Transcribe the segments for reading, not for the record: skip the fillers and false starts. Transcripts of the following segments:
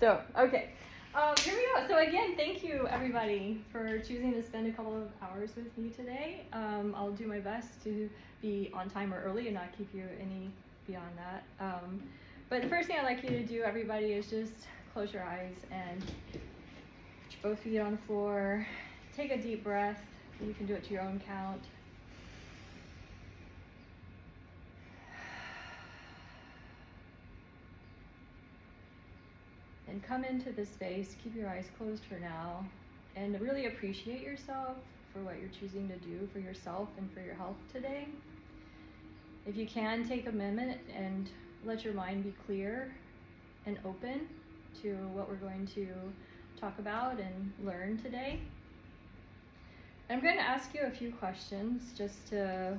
Okay. Here we go. So again, thank you everybody for choosing to spend a couple of hours with me today. I'll do my best to be on time or early and not keep you any beyond that. But the first thing I'd like you to do, everybody, is just close your eyes and put both feet on the floor. Take a deep breath. You can do it to your own count. And come into this space, keep your eyes closed for now, and really appreciate yourself for what you're choosing to do for yourself and for your health today. If you can, take a minute and let your mind be clear and open to what we're going to talk about and learn today. I'm going to ask you a few questions just to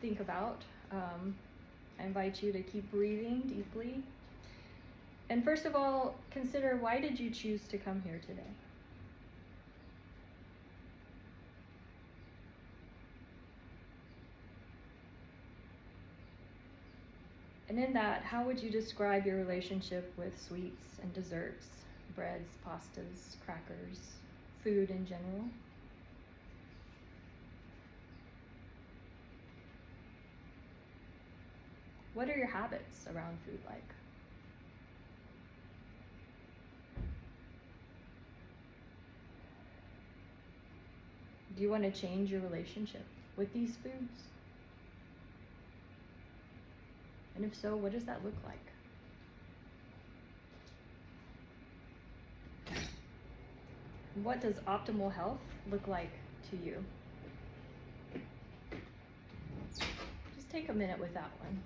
think about. I invite you to keep breathing deeply. And first of all, consider, why did you choose to come here today? And in that, how would you describe your relationship with sweets and desserts, breads, pastas, crackers, food in general? What are your habits around food like? Do you want to change your relationship with these foods? And if so, what does that look like? What does optimal health look like to you? Just take a minute with that one.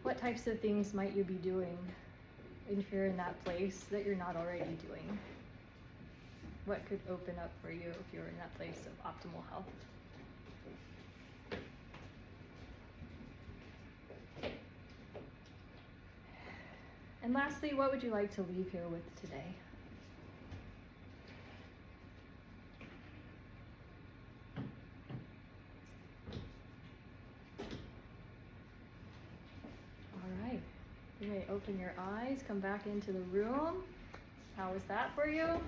What types of things might you be doing if you're in that place that you're not already doing? What could open up for you if you're in that place of optimal health? And lastly, what would you like to leave here with today? All right. You may open your eyes, come back into the room. How was that for you?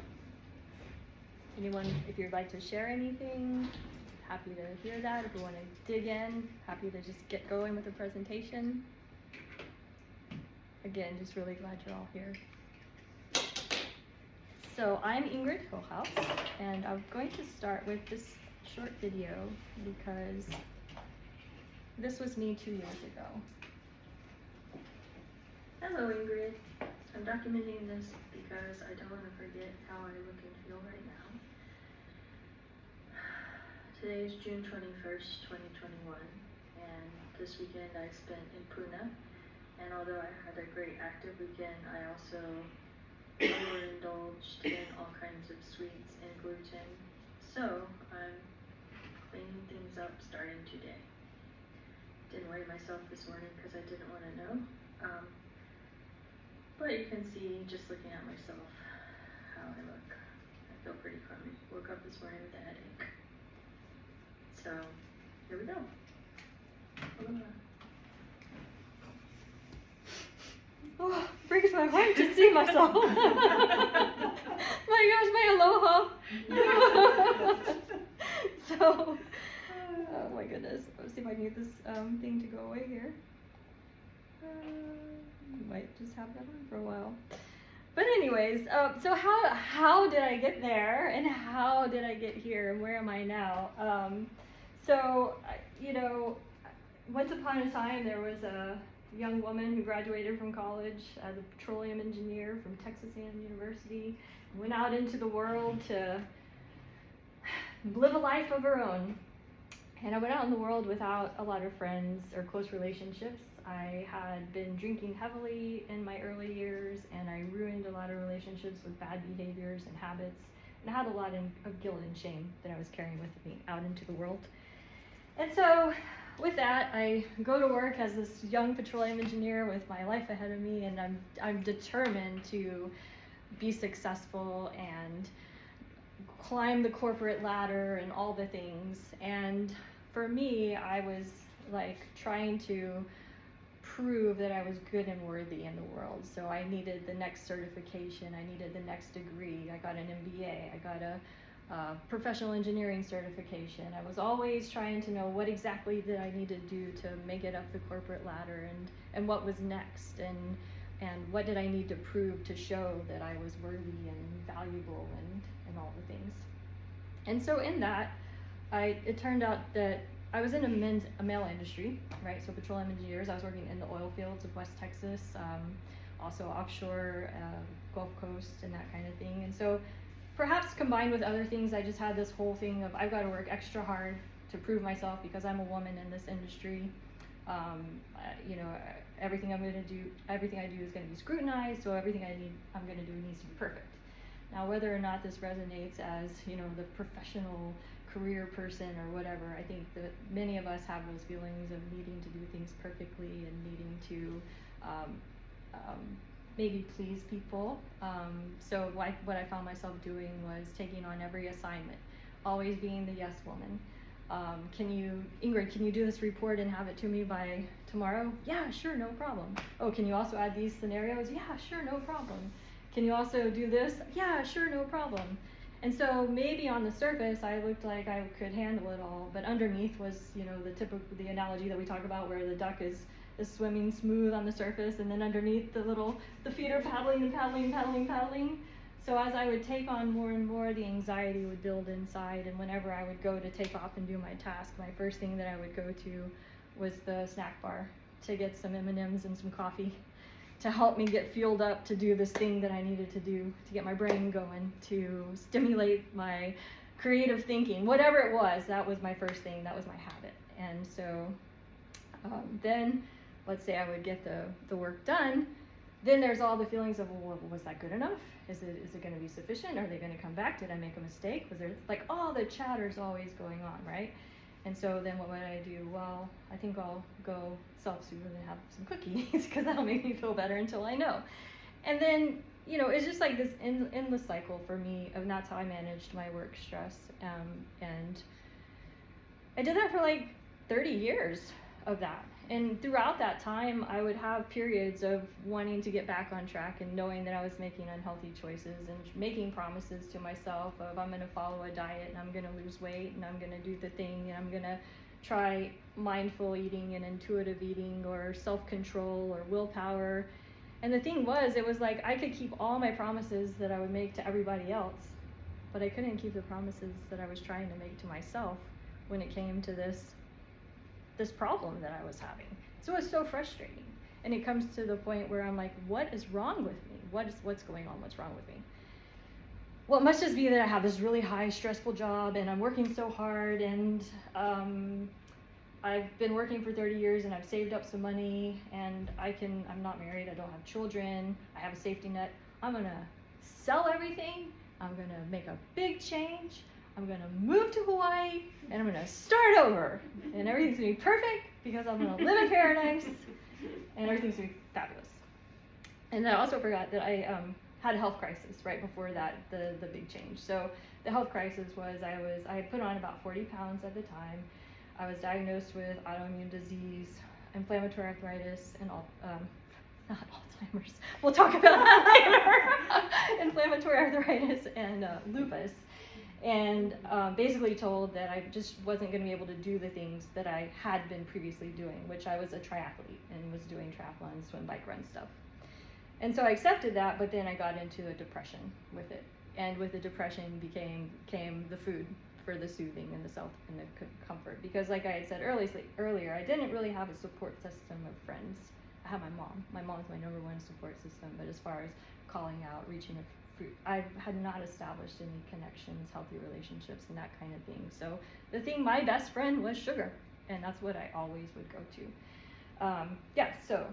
Anyone, if you'd like to share anything, happy to hear that. If you want to dig in, happy to just get going with the presentation. Again, just really glad you're all here. So I'm Ingrid Hillhouse, and I'm going to start with this short video because this was me 2 years ago. Hello, Ingrid. I'm documenting this because I don't want to forget how I look and feel right now. Today is June 21st, 2021, and this weekend I spent in Pune, and although I had a great active weekend, I also overindulged in all kinds of sweets and gluten, so I'm cleaning things up starting today. Didn't weigh myself this morning because I didn't want to know, but you can see just looking at myself how I look. I feel pretty crummy. Woke up this morning with a headache. So, here we go. Oh, breaks my heart to see myself. My gosh, my aloha. So, oh my goodness. Let's see if I can get this thing to go away here. Might just have that on for a while. But anyways, so how did I get there, and how did I get here, and where am I now? So, you know, once upon a time there was a young woman who graduated from college as a petroleum engineer from Texas A&M University, went out into the world to live a life of her own. And I went out in the world without a lot of friends or close relationships. I had been drinking heavily in my early years, and I ruined a lot of relationships with bad behaviors and habits. And I had a lot of guilt and shame that I was carrying with me out into the world. And so with that, I go to work as this young petroleum engineer with my life ahead of me, and I'm determined to be successful and climb the corporate ladder and all the things. And for me, I was like trying to prove that I was good and worthy in the world. So I needed the next certification, I needed the next degree. I got an MBA, I got a professional engineering certification. I was always trying to know what exactly did I need to do to make it up the corporate ladder, and what was next, and what did I need to prove to show that I was worthy and valuable and all the things. And so in that, it turned out that I was in a male industry, right? So petroleum engineers. I was working in the oil fields of West Texas, also offshore, Gulf Coast, and that kind of thing. And so, perhaps combined with other things, I just had this whole thing of I've got to work extra hard to prove myself because I'm a woman in this industry. You know, everything I do is going to be scrutinized. So everything I'm going to do needs to be perfect. Now, whether or not this resonates as, you know, the professional career person or whatever, I think that many of us have those feelings of needing to do things perfectly and needing to maybe please people. So what I found myself doing was taking on every assignment, always being the yes woman. Ingrid, can you do this report and have it to me by tomorrow? Yeah, sure, no problem. Oh, can you also add these scenarios? Yeah, sure, no problem. Can you also do this? Yeah, sure, no problem. And so maybe on the surface, I looked like I could handle it all, but underneath was, you know, the analogy that we talk about where the duck is swimming smooth on the surface, and then underneath the feet are paddling and paddling, paddling, paddling. So as I would take on more and more, the anxiety would build inside, and whenever I would go to take off and do my task, my first thing that I would go to was the snack bar to get some M&Ms and some coffee to help me get fueled up to do this thing that I needed to do, to get my brain going, to stimulate my creative thinking, whatever it was. That was my first thing, that was my habit. And so then, let's say I would get the work done, then there's all the feelings of, well, was that good enough? Is it going to be sufficient? Are they going to come back? Did I make a mistake? Was there, like, all the chatter's always going on, right? And so then what would I do? Well, I think I'll go self-soothe and have some cookies because that'll make me feel better until I know. And then, you know, it's just like this endless cycle for me, and that's how I managed my work stress. And I did that for like 30 years of that. And throughout that time, I would have periods of wanting to get back on track and knowing that I was making unhealthy choices and making promises to myself of I'm going to follow a diet and I'm going to lose weight and I'm going to do the thing and I'm going to try mindful eating and intuitive eating or self-control or willpower. And the thing was, it was like I could keep all my promises that I would make to everybody else, but I couldn't keep the promises that I was trying to make to myself when it came to this problem that I was having. So it was so frustrating. And it comes to the point where I'm like, what is wrong with me? What's going on? What's wrong with me? Well, it must just be that I have this really high stressful job and I'm working so hard, and I've been working for 30 years and I've saved up some money, and I'm not married, I don't have children, I have a safety net. I'm gonna sell everything, I'm gonna make a big change, I'm gonna move to Hawaii, and I'm gonna start over, and everything's gonna be perfect because I'm gonna live in paradise, and everything's gonna be fabulous. And I also forgot that I had a health crisis right before that, the big change. So the health crisis was I had put on about 40 pounds at the time. I was diagnosed with autoimmune disease, inflammatory arthritis, and not Alzheimer's. We'll talk about that later. Inflammatory arthritis and lupus. And basically told that I just wasn't going to be able to do the things that I had been previously doing, which I was a triathlete and was doing triathlon, swim, bike, run stuff. And so I accepted that, but then I got into a depression with it. And with the depression came the food for the soothing and the self and the comfort. Because like I had said earlier, I didn't really have a support system of friends. I had my mom. My mom was my number one support system, but as far as calling out, reaching I had not established any connections, healthy relationships, and that kind of thing. So my best friend was sugar, and that's what I always would go to. So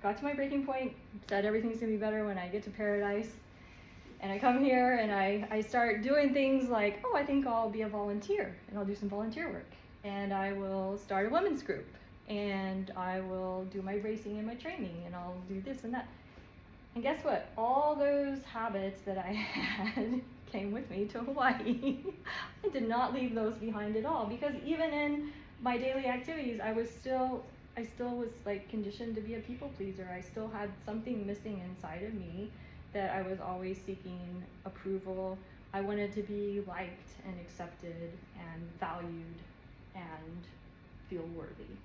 got to my breaking point, said everything's gonna be better when I get to paradise, and I come here and I start doing things like, I think I'll be a volunteer, and I'll do some volunteer work, and I will start a women's group, and I will do my racing and my training, and I'll do this and that. And guess what? All those habits that I had came with me to Hawaii. I did not leave those behind at all, because even in my daily activities, I was still still was like conditioned to be a people pleaser. I still had something missing inside of me that I was always seeking approval. I wanted to be liked and accepted and valued and feel worthy.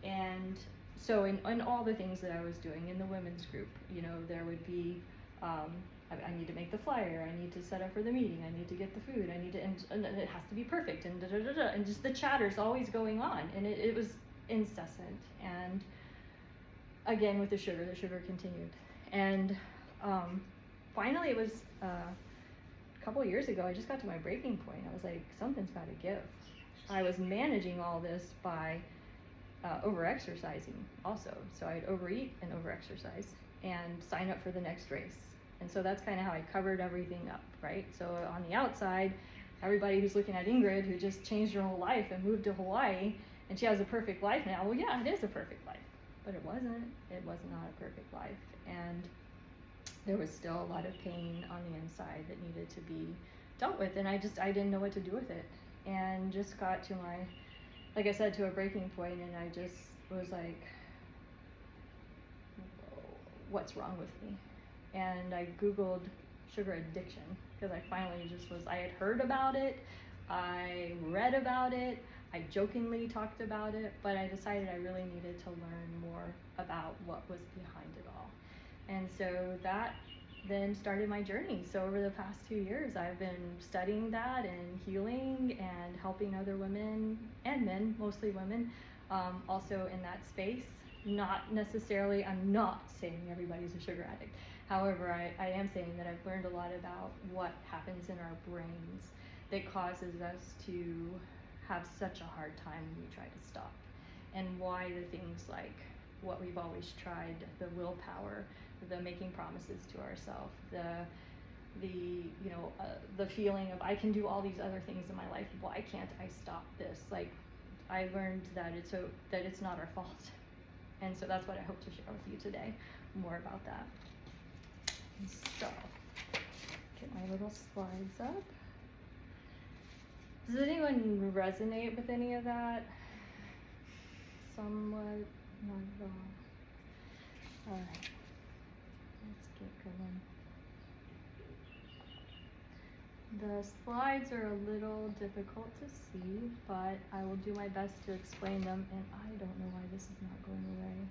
And so in all the things that I was doing in the women's group, you know, there would be, I need to make the flyer, I need to set up for the meeting, I need to get the food, I need to, and it has to be perfect, and and just the chatter's always going on, and it was incessant. And again, with the sugar continued. And finally, it was a couple years ago, I just got to my breaking point. I was like, something's got to give. I was managing all this by over-exercising also. So I'd overeat and over-exercise and sign up for the next race. And so that's kind of how I covered everything up, right? So on the outside, everybody who's looking at Ingrid, who just changed her whole life and moved to Hawaii, and she has a perfect life now. Well, yeah, it is a perfect life, but it wasn't. It was not a perfect life. And there was still a lot of pain on the inside that needed to be dealt with. And I didn't know what to do with it. And just got to my, like I said, to a breaking point, and I just was like, what's wrong with me? And I Googled sugar addiction, because I finally I had heard about it, I read about it, I jokingly talked about it, but I decided I really needed to learn more about what was behind it all. And so that then started my journey. So over the past 2 years, I've been studying that and healing and helping other women and men, mostly women, also in that space. Not necessarily, I'm not saying everybody's a sugar addict. However, I am saying that I've learned a lot about what happens in our brains that causes us to have such a hard time when we try to stop. And why the things like what we've always tried, the willpower, the making promises to ourselves, the feeling of I can do all these other things in my life, why can't I stop this? Like, I learned that it's not our fault. And so that's what I hope to share with you today, more about that. So, get my little slides up. Does anyone resonate with any of that? Somewhat, not at all. Alright, let's get going. The slides are a little difficult to see, but I will do my best to explain them, and I don't know why this is not going away.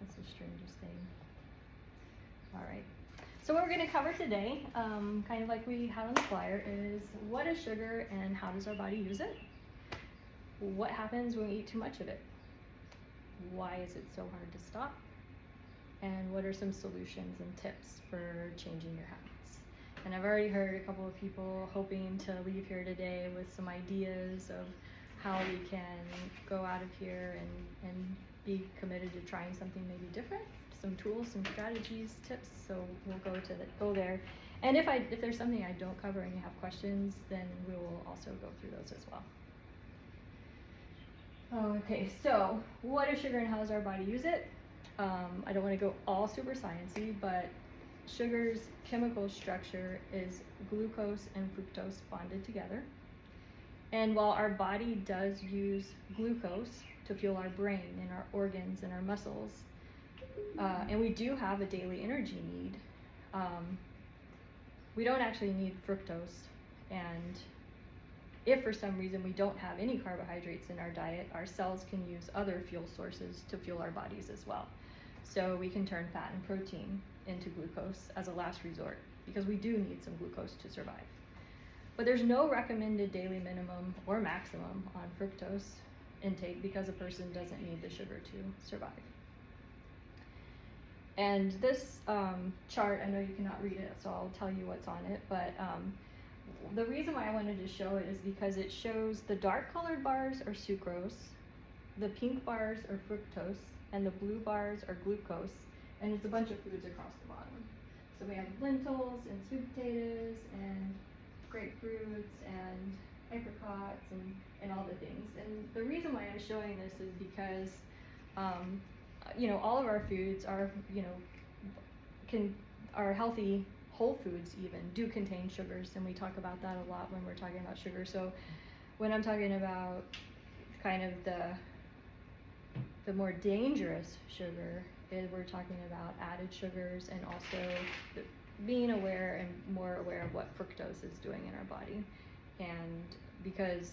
That's the strangest thing. Alright, so what we're going to cover today, kind of like we had on the flyer, is what is sugar and how does our body use it? What happens when we eat too much of it? Why is it so hard to stop? And what are some solutions and tips for changing your habits? And I've already heard a couple of people hoping to leave here today with some ideas of how we can go out of here and be committed to trying something maybe different, some tools, some strategies, tips. So we'll go there. And if there's something I don't cover and you have questions, then we will also go through those as well. Okay, so what is sugar and how does our body use it? I don't want to go all super sciencey, but sugar's chemical structure is glucose and fructose bonded together. And while our body does use glucose to fuel our brain and our organs and our muscles, and we do have a daily energy need, we don't actually need fructose. And if for some reason we don't have any carbohydrates in our diet, our cells can use other fuel sources to fuel our bodies as well. So we can turn fat and protein into glucose as a last resort, because we do need some glucose to survive. But there's no recommended daily minimum or maximum on fructose intake, because a person doesn't need the sugar to survive. And this chart, I know you cannot read it, so I'll tell you what's on it, but the reason why I wanted to show it is because it shows the dark colored bars are sucrose, the pink bars are fructose, and the blue bars are glucose, and it's a bunch of foods across the bottom. So we have lentils and sweet potatoes and grapefruits and apricots and all the things. And the reason why I'm showing this is because all of our foods are, are healthy. Whole foods even do contain sugars, and we talk about that a lot when we're talking about sugar. So when I'm talking about kind of the more dangerous sugar is we're talking about added sugars, and also being aware and more aware of what fructose is doing in our body. And because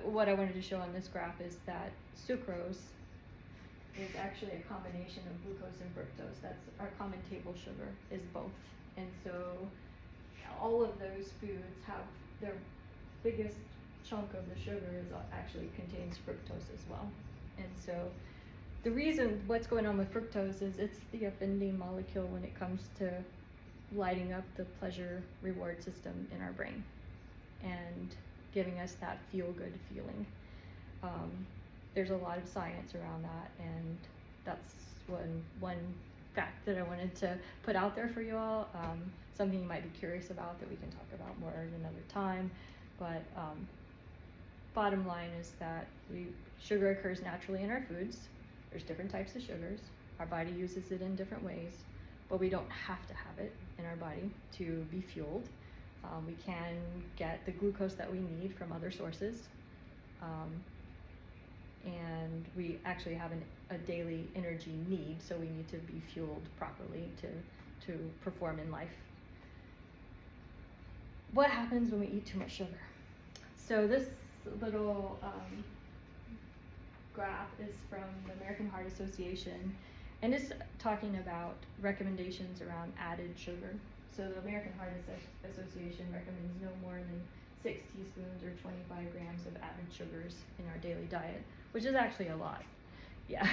what I wanted to show on this graph is that sucrose is actually a combination of glucose and fructose. That's our common table sugar, is both. And so all of those foods have their biggest chunk of the sugar actually contains fructose as well. And so the reason what's going on with fructose is it's the offending molecule when it comes to lighting up the pleasure reward system in our brain and giving us that feel-good feeling. There's a lot of science around that, and that's one fact that I wanted to put out there for you all. Something you might be curious about that we can talk about more at another time. But bottom line is that sugar occurs naturally in our foods. There's different types of sugars. Our body uses it in different ways, but we don't have to have it in our body to be fueled. We can get the glucose that we need from other sources. And we actually have a daily energy need, so we need to be fueled properly to perform in life. What happens when we eat too much sugar? So this little graph is from the American Heart Association, and it's talking about recommendations around added sugar. So the American Heart Association recommends no more than 6 teaspoons or 25 grams of added sugars in our daily diet, which is actually a lot. Yeah.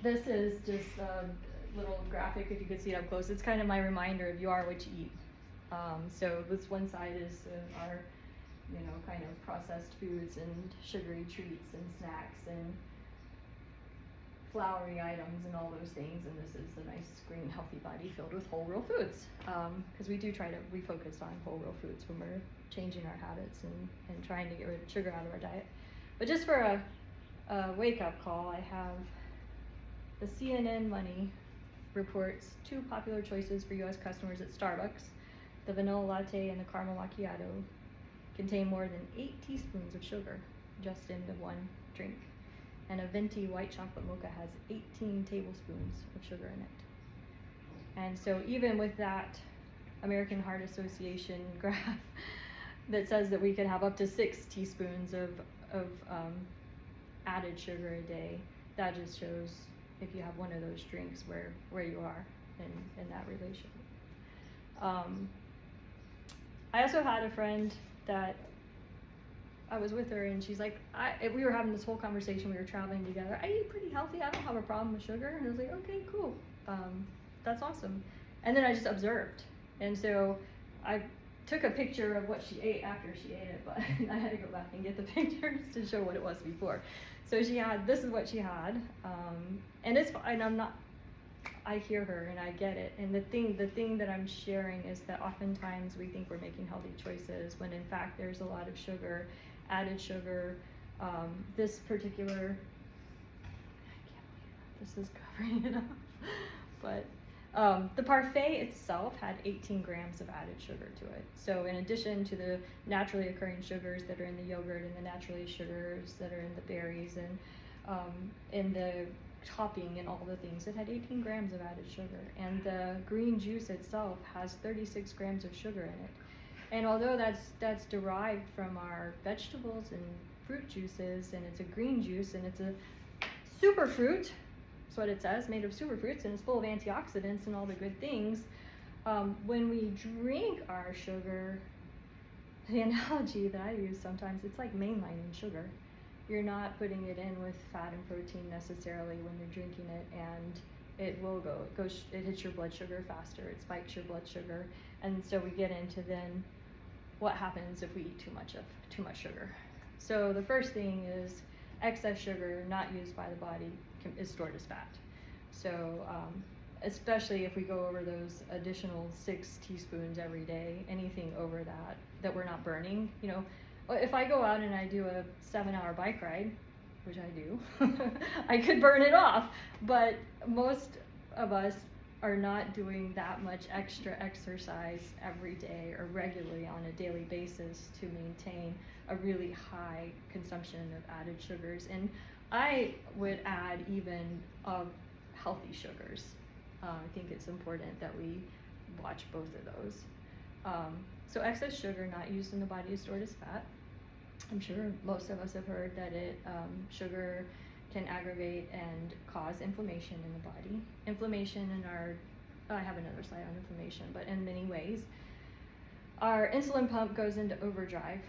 This is just a little graphic, if you could see it up close. It's kind of my reminder of you are what you eat. So this one side is our, kind of processed foods and sugary treats and snacks and floury items and all those things, and this is the nice green healthy body filled with whole real foods, because we focus on whole real foods when we're changing our habits and trying to get rid of sugar out of our diet. But just for a wake-up call, I have the CNN Money reports 2 popular choices for US customers at Starbucks. The vanilla latte and the caramel macchiato contain more than 8 teaspoons of sugar just in the one drink. And a venti white chocolate mocha has 18 tablespoons of sugar in it. And so even with that American Heart Association graph that says that we can have up to 6 teaspoons of added sugar a day, that just shows if you have one of those drinks where you are in that relation. I also had a friend that I was with her, and she's like, we were having this whole conversation, we were traveling together. I eat pretty healthy, I don't have a problem with sugar. And I was like, okay, cool, that's awesome. And then I just observed. And so I took a picture of what she ate after she ate it, but I had to go back and get the pictures to show what it was before. So this is what she had. And it's fine, I hear her and I get it. And the thing that I'm sharing is that oftentimes we think we're making healthy choices when in fact there's a lot of sugar, added sugar. This particular, I can't believe this is covering it up, but the parfait itself had 18 grams of added sugar to it. So in addition to the naturally occurring sugars that are in the yogurt and the naturally sugars that are in the berries and in the topping and all the things, it had 18 grams of added sugar. And the green juice itself has 36 grams of sugar in it. And although that's derived from our vegetables and fruit juices, and it's a green juice and it's a superfruit, that's what it says, made of superfruits, and it's full of antioxidants and all the good things. When we drink our sugar, the analogy that I use sometimes, it's like mainlining sugar. You're not putting it in with fat and protein necessarily when you're drinking it, and it hits your blood sugar faster, it spikes your blood sugar. And so we get into then what happens if we eat too much sugar. So the first thing is excess sugar not used by the body is stored as fat. So especially if we go over those additional 6 teaspoons every day, anything over that we're not burning, if I go out and I do a 7-hour bike ride, which I do, I could burn it off. But most of us are not doing that much extra exercise every day or regularly on a daily basis to maintain a really high consumption of added sugars. And I would add even healthy sugars. I think it's important that we watch both of those. So excess sugar not used in the body is stored as fat. I'm sure most of us have heard that sugar can aggravate and cause inflammation in the body. Inflammation in I have another slide on inflammation, but in many ways, our insulin pump goes into overdrive,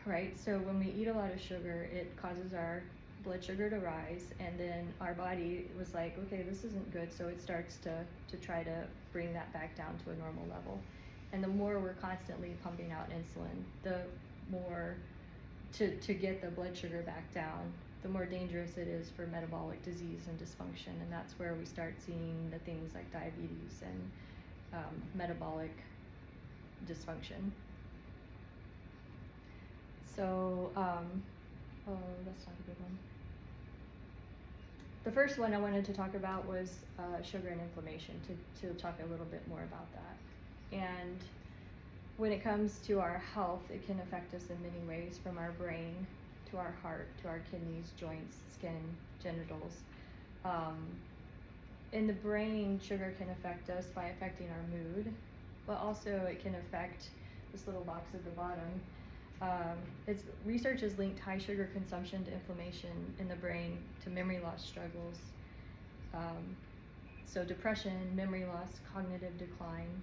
right? So when we eat a lot of sugar, it causes our blood sugar to rise, and then our body was like, okay, this isn't good, so it starts to try to bring that back down to a normal level. And the more we're constantly pumping out insulin, the more to get the blood sugar back down, the more dangerous it is for metabolic disease and dysfunction. And that's where we start seeing the things like diabetes and metabolic dysfunction. So, oh, that's not a good one. The first one I wanted to talk about was sugar and inflammation, to talk a little bit more about that. And when it comes to our health, it can affect us in many ways, from our brain to our heart to our kidneys, joints, skin, genitals. In the brain, sugar can affect us by affecting our mood, but also it can affect this little box at the bottom. Research has linked high sugar consumption to inflammation in the brain, to memory loss struggles. So depression, memory loss, cognitive decline,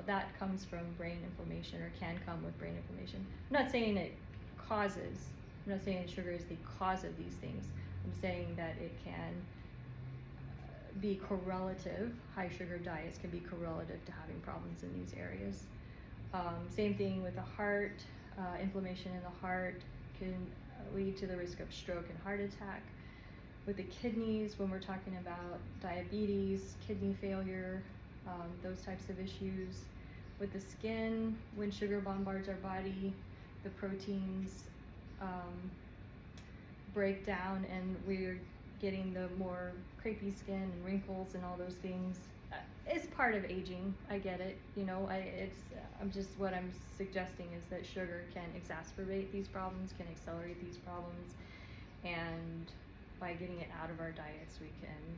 that comes from brain inflammation, or can come with brain inflammation. I'm not saying I'm not saying sugar is the cause of these things. I'm saying that it can be correlative. High sugar diets can be correlative to having problems in these areas. Same thing with the heart. Inflammation in the heart can lead to the risk of stroke and heart attack. With the kidneys, when we're talking about diabetes, kidney failure, those types of issues. With the skin, when sugar bombards our body, the proteins break down and we're getting the more crepey skin and wrinkles and all those things. It's part of aging. I get it. What I'm suggesting is that sugar can exacerbate these problems, can accelerate these problems, and by getting it out of our diets, we can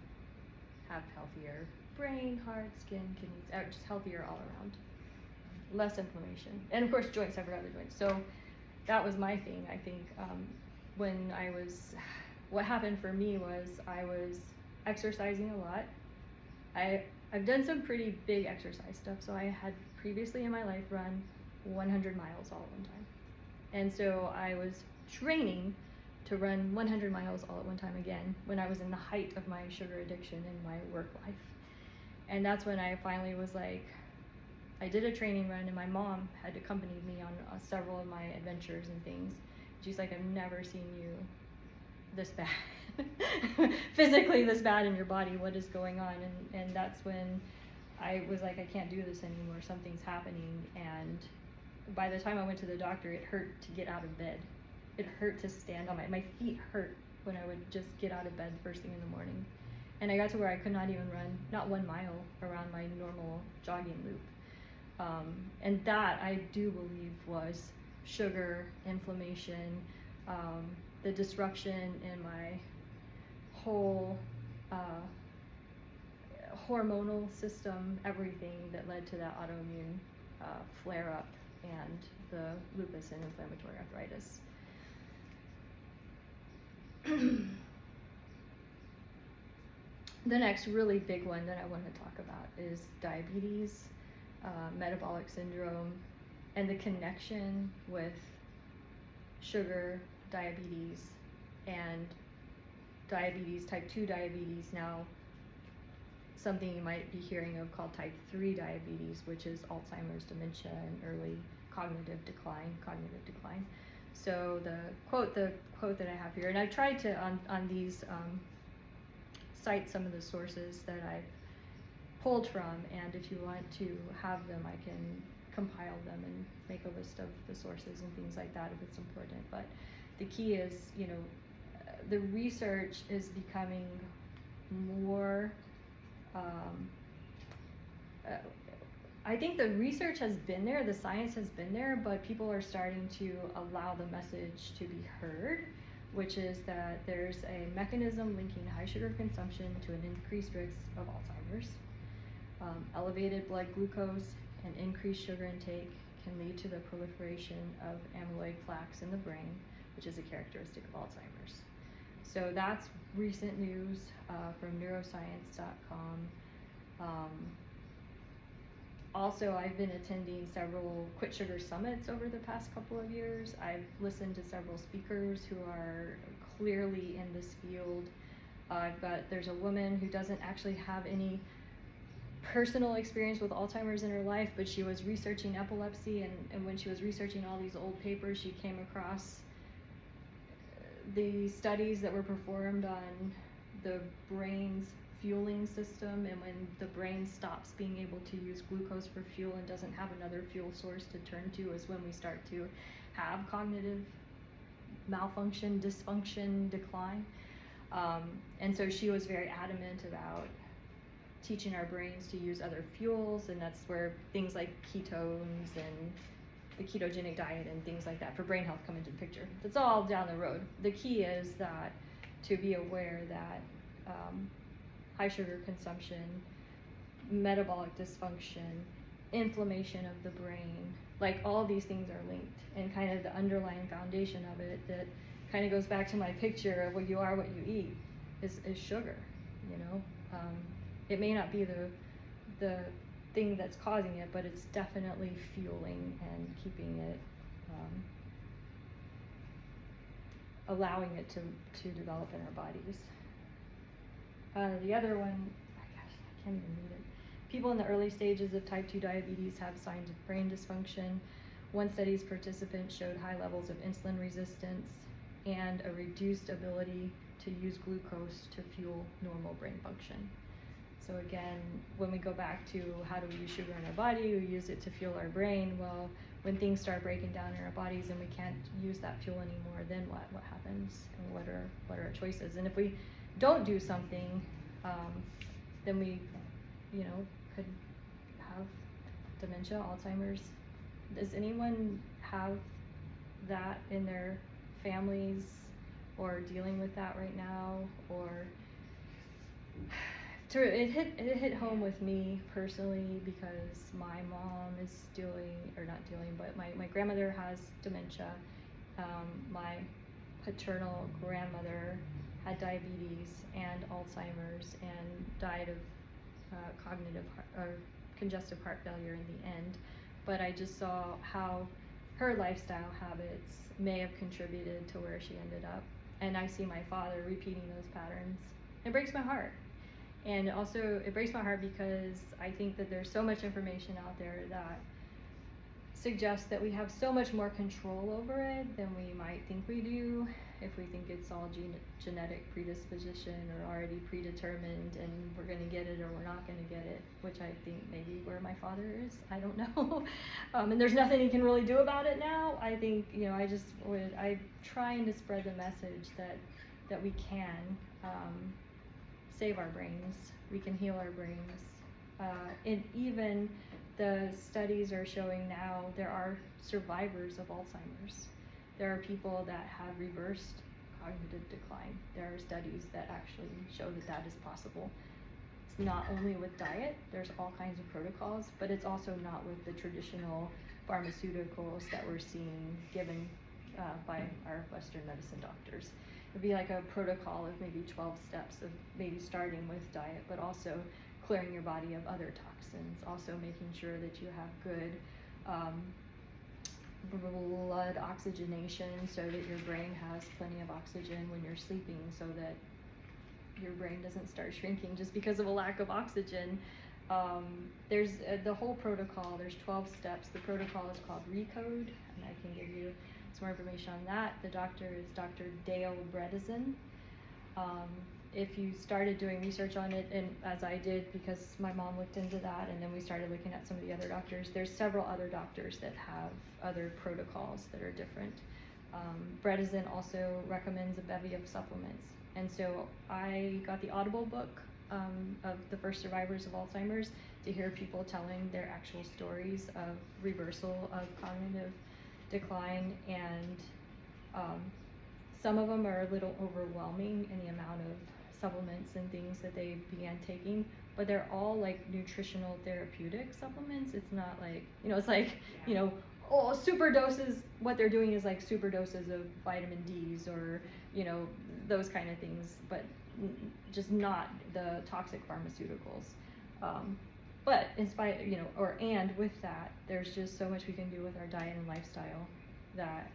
have healthier brain, heart, skin, kidneys, just healthier all around. Less inflammation. And of course, joints, every other joint. So that was my thing. I think what happened for me was I was exercising a lot. I've done some pretty big exercise stuff. So I had previously in my life run 100 miles all at one time. And so I was training to run 100 miles all at one time again when I was in the height of my sugar addiction in my work life. And that's when I finally was like, I did a training run, and my mom had accompanied me on several of my adventures and things. She's like, I've never seen you this bad, physically this bad in your body. What is going on? And that's when I was like, I can't do this anymore. Something's happening. And by the time I went to the doctor, it hurt to get out of bed. It hurt to stand on my feet hurt when I would just get out of bed first thing in the morning. And I got to where I could not even run, not 1 mile around my normal jogging loop. And that, I do believe, was sugar, inflammation, the disruption in my whole hormonal system, everything that led to that autoimmune flare-up and the lupus and inflammatory arthritis. The next really big one that I want to talk about is diabetes, metabolic syndrome, and the connection with sugar, diabetes, and diabetes, type 2 diabetes, now something you might be hearing of called type 3 diabetes, which is Alzheimer's, dementia, and early cognitive decline. So the quote that I have here, and I tried to, on these, cite some of the sources that I've pulled from, and if you want to have them, I can compile them and make a list of the sources and things like that if it's important. But the key is, the research is becoming more I think the research has been there, the science has been there, but people are starting to allow the message to be heard, which is that there's a mechanism linking high sugar consumption to an increased risk of Alzheimer's. Elevated blood glucose and increased sugar intake can lead to the proliferation of amyloid plaques in the brain, which is a characteristic of Alzheimer's. So that's recent news from neuroscience.com. Also, I've been attending several Quit Sugar summits over the past couple of years. I've listened to several speakers who are clearly in this field. There's a woman who doesn't actually have any personal experience with Alzheimer's in her life, but she was researching epilepsy, and when she was researching all these old papers, she came across the studies that were performed on the brain's fueling system, and when the brain stops being able to use glucose for fuel and doesn't have another fuel source to turn to is when we start to have cognitive malfunction, dysfunction, decline. And so she was very adamant about teaching our brains to use other fuels, and that's where things like ketones and the ketogenic diet and things like that for brain health come into the picture. That's all down the road. The key is that to be aware that high sugar consumption, metabolic dysfunction, inflammation of the brain, like all these things are linked, and kind of the underlying foundation of it that kind of goes back to my picture of what you are, what you eat, is sugar, you know? It may not be the thing that's causing it, but it's definitely fueling and keeping it, allowing it to develop in our bodies. The other one, gosh, I can't even read it. People in the early stages of type 2 diabetes have signs of brain dysfunction. One study's participants showed high levels of insulin resistance and a reduced ability to use glucose to fuel normal brain function. So again, when we go back to how do we use sugar in our body, we use it to fuel our brain. Well, when things start breaking down in our bodies and we can't use that fuel anymore, then what happens, and what are our choices? And if we don't do something, then we, you know, could have dementia, Alzheimer's. Does anyone have that in their families or dealing with that right now? Or it hit home with me personally because my mom is but my grandmother has dementia. My paternal grandmother had diabetes and Alzheimer's and died of congestive heart failure in the end. But I just saw how her lifestyle habits may have contributed to where she ended up. And I see my father repeating those patterns. It breaks my heart. And also it breaks my heart because I think that there's so much information out there that suggests that we have so much more control over it than we might think we do, if we think it's all genetic predisposition or already predetermined and we're going to get it or we're not going to get it, which I think maybe where my father is. I don't know. And there's nothing he can really do about it now. I think, you know, I'm trying to spread the message that we can save our brains, we can heal our brains. And even the studies are showing now there are survivors of Alzheimer's. There are people that have reversed cognitive decline. There are studies that actually show that is possible. It's not only with diet, there's all kinds of protocols, but it's also not with the traditional pharmaceuticals that we're seeing given by our Western medicine doctors. It'd be like a protocol of maybe 12 steps of maybe starting with diet, but also clearing your body of other toxins, also making sure that you have good blood oxygenation so that your brain has plenty of oxygen when you're sleeping, so that your brain doesn't start shrinking just because of a lack of oxygen. There's the whole protocol, there's 12 steps. The protocol is called RECODE, and I can give you some more information on that. The doctor is Dr. Dale Bredesen. If you started doing research on it, and as I did because my mom looked into that, and then we started looking at some of the other doctors, there's several other doctors that have other protocols that are different. Bredesen also recommends a bevy of supplements. And so I got the Audible book of the first survivors of Alzheimer's, to hear people telling their actual stories of reversal of cognitive decline, and some of them are a little overwhelming in the amount of supplements and things that they began taking, but they're all like nutritional therapeutic supplements. It's not like, it's like, super doses. What they're doing is like super doses of vitamin D's or, those kind of things, but just not the toxic pharmaceuticals. But in spite, and with that, there's just so much we can do with our diet and lifestyle that,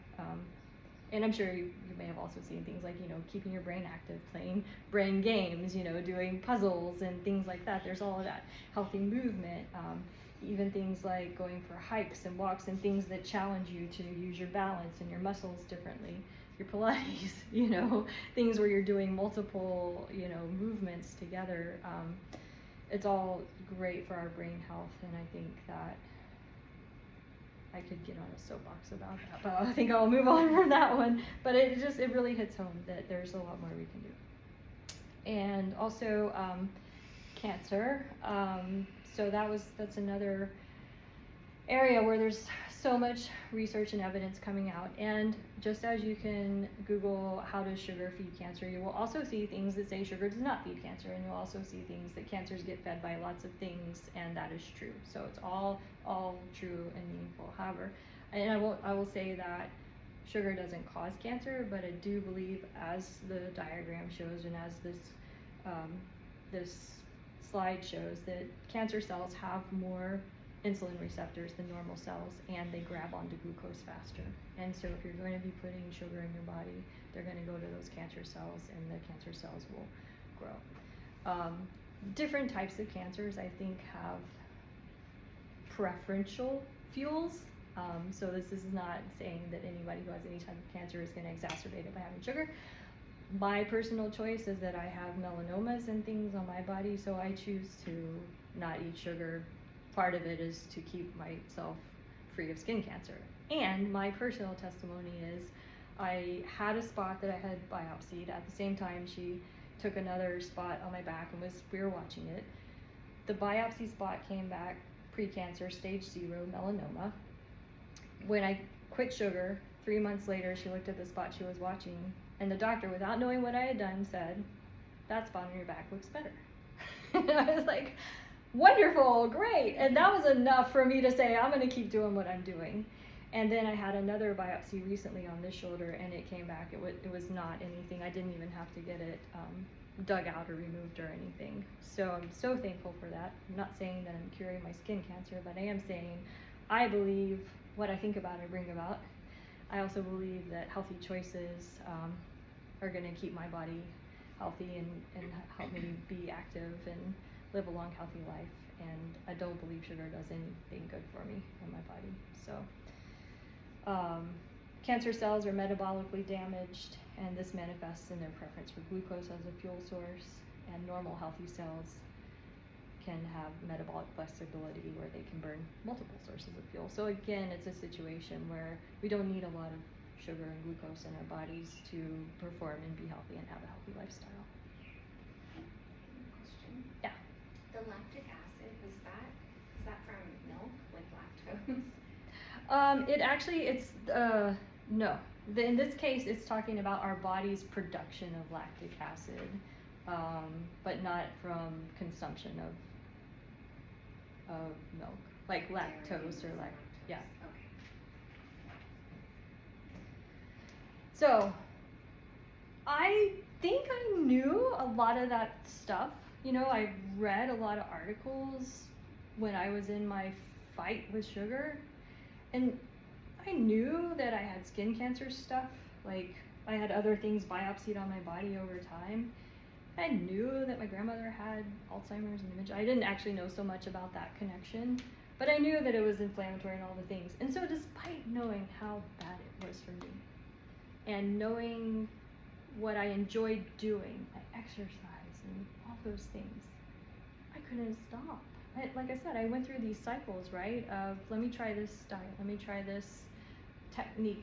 and I'm sure you may have also seen things like, keeping your brain active, playing brain games, doing puzzles and things like that. There's all of that. Healthy movement, even things like going for hikes and walks and things that challenge you to use your balance and your muscles differently. Your Pilates, things where you're doing multiple, movements together. It's all great for our brain health, and I think that I could get on a soapbox about that, but I think I'll move on from that one. But it really hits home that there's a lot more we can do. And also cancer. So that's another area where there's so much research and evidence coming out. And just as you can Google how does sugar feed cancer, you will also see things that say sugar does not feed cancer, and you'll also see things that cancers get fed by lots of things, and that is true. So it's all true and meaningful. However, and I will say that sugar doesn't cause cancer, but I do believe, as the diagram shows and as this slide shows, that cancer cells have more insulin receptors than normal cells, and they grab onto glucose faster. And so if you're going to be putting sugar in your body, they're going to go to those cancer cells, and the cancer cells will grow. Different types of cancers, I think, have preferential fuels. So this is not saying that anybody who has any type of cancer is going to exacerbate it by having sugar. My personal choice is that I have melanomas and things on my body, so I choose to not eat sugar. Part of it is to keep myself free of skin cancer. And my personal testimony is I had a spot that I had biopsied. At the same time, she took another spot on my back, and we were watching it. The biopsy spot came back precancer, stage 0 melanoma. When I quit sugar, 3 months later, she looked at the spot she was watching, and the doctor, without knowing what I had done, said, "That spot on your back looks better." And I was like, wonderful, great. And that was enough for me to say, I'm going to keep doing what I'm doing. And then I had another biopsy recently on this shoulder, and it came back. It was not anything. I didn't even have to get it dug out or removed or anything. So I'm so thankful for that. I'm not saying that I'm curing my skin cancer, but I am saying I believe what I think about, I bring about. I also believe that healthy choices are going to keep my body healthy and help me be active and live a long, healthy life. And I don't believe sugar does anything good for me and my body. So cancer cells are metabolically damaged, and this manifests in their preference for glucose as a fuel source. And normal, healthy cells can have metabolic flexibility where they can burn multiple sources of fuel. So again, it's a situation where we don't need a lot of sugar and glucose in our bodies to perform and be healthy and have a healthy lifestyle. Question? Yeah. The lactic acid, is that from milk, like lactose? No. In this case, it's talking about our body's production of lactic acid, but not from consumption of milk, like lactose or yeah. Okay. So, I think I knew a lot of that stuff. I read a lot of articles when I was in my fight with sugar, and I knew that I had skin cancer stuff. Like, I had other things biopsied on my body over time. I knew that my grandmother had Alzheimer's and dementia. I didn't actually know so much about that connection, but I knew that it was inflammatory and all the things. And so despite knowing how bad it was for me, and knowing what I enjoyed doing, like exercise and all those things, I couldn't stop. Like I said, I went through these cycles, right, of let me try this diet, let me try this technique,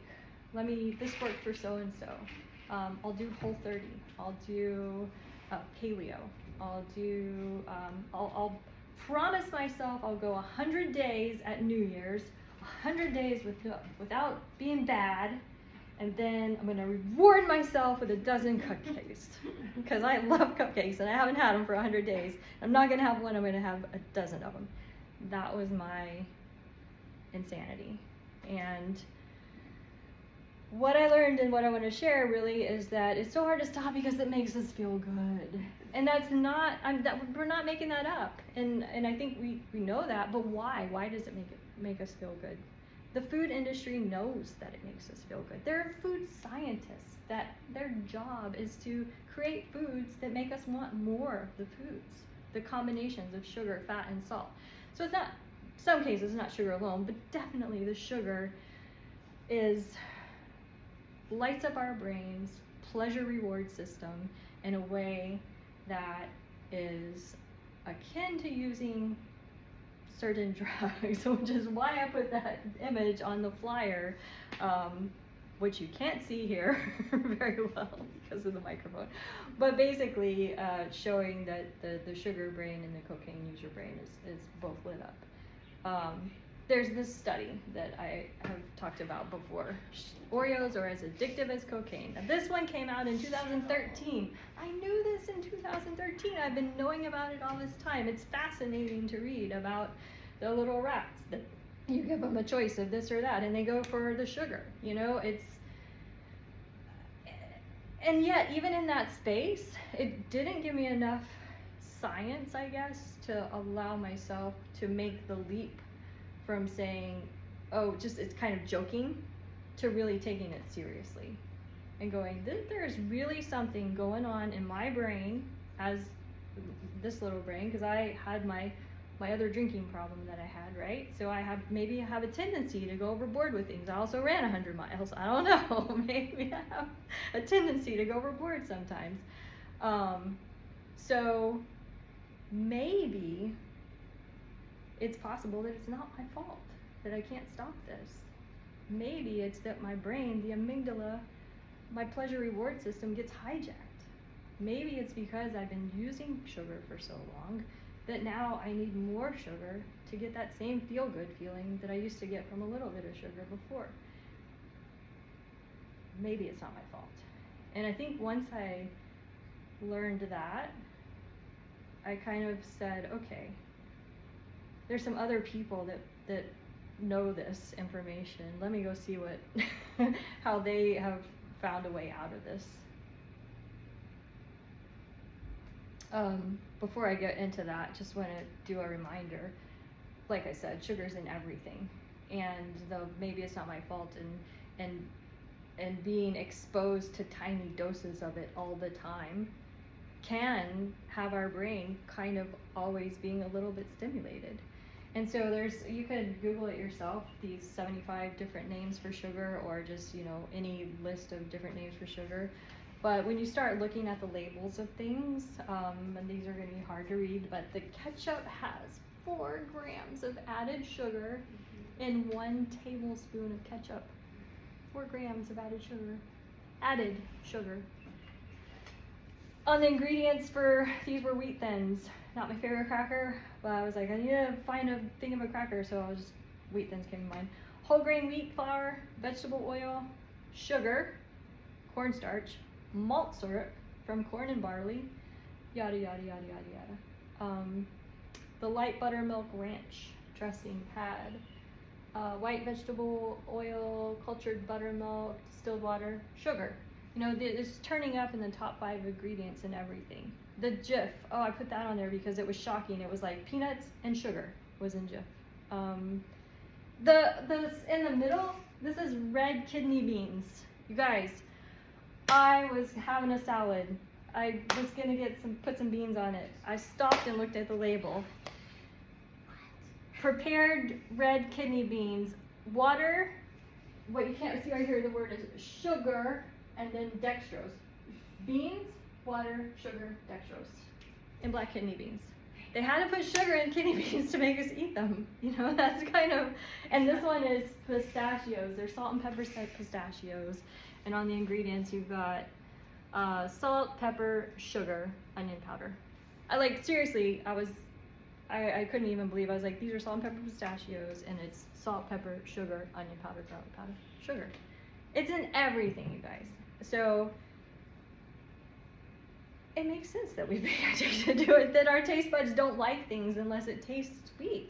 this worked for so-and-so. I'll do Whole30, I'll do paleo, I'll promised myself I'll go 100 days at New Year's, 100 days without being bad, and then I'm gonna reward myself with a dozen cupcakes because I love cupcakes and I haven't had them for 100 days. I'm not gonna have one, I'm gonna have a dozen of them. That was my insanity. And what I learned and what I want to share really is that it's so hard to stop because it makes us feel good. And that's not, we're not making that up. And I think we know that, but why? Why does it make us feel good? The food industry knows that it makes us feel good. There are food scientists that their job is to create foods that make us want more of the foods, the combinations of sugar, fat, and salt. So it's not, some cases it's not sugar alone, but definitely the sugar lights up our brains, pleasure reward system in a way that is akin to using certain drugs, which is why I put that image on the flyer, which you can't see here very well because of the microphone, but basically showing that the sugar brain and the cocaine user brain is both lit up. There's this study that I have talked about before. Oreos are as addictive as cocaine. Now, this one came out in 2013. I knew this in 2013. I've been knowing about it all this time. It's fascinating to read about the little rats that you give them a choice of this or that, and they go for the sugar. You know, and yet, even in that space, it didn't give me enough science, I guess, to allow myself to make the leap from saying, oh, just it's kind of joking, to really taking it seriously and going, there's really something going on in my brain, as this little brain, because I had my other drinking problem that I had, right? So I maybe have a tendency to go overboard with things. I also ran 100 miles. I don't know. Maybe I have a tendency to go overboard sometimes. So maybe it's possible that it's not my fault, that I can't stop this. Maybe it's that my brain, the amygdala, my pleasure reward system gets hijacked. Maybe it's because I've been using sugar for so long that now I need more sugar to get that same feel-good feeling that I used to get from a little bit of sugar before. Maybe it's not my fault. And I think once I learned that, I kind of said, okay, there's some other people that know this information. Let me go see how they have found a way out of this. Before I get into that, just want to do a reminder. Like I said, sugar's in everything, and maybe it's not my fault, and being exposed to tiny doses of it all the time can have our brain kind of always being a little bit stimulated. And so you could Google it yourself, these 75 different names for sugar, or just, any list of different names for sugar. But when you start looking at the labels of things, and these are going to be hard to read, but the ketchup has 4 grams of added sugar in 1 tablespoon of ketchup. 4 grams of added sugar. On the ingredients these were Wheat Thins. Not my favorite cracker, but I was like, I need to find a thing of a cracker, so Wheat Thins came to mind. Whole grain wheat flour, vegetable oil, sugar, cornstarch, malt syrup from corn and barley, yada yada yada yada yada. The light buttermilk ranch dressing pad, white vegetable oil, cultured buttermilk, distilled water, sugar. It's turning up in the top 5 ingredients and everything. The Jif, I put that on there because it was shocking. It was like peanuts and sugar was in Jif. In the middle, this is red kidney beans. You guys, I was having a salad. I was gonna put some beans on it. I stopped and looked at the label. Prepared red kidney beans, water. What you can't see right here, the word is sugar, and then dextrose. Beans, water, sugar, dextrose, and black kidney beans. They had to put sugar in kidney beans to make us eat them. That's kind of, and this one is pistachios. They're salt and pepper pistachios. And on the ingredients, you've got salt, pepper, sugar, onion powder. Seriously, I I couldn't even believe. I was like, these are salt and pepper pistachios, and it's salt, pepper, sugar, onion powder, garlic powder, sugar. It's in everything, you guys. So it makes sense that we pay attention to it, that our taste buds don't like things unless it tastes sweet.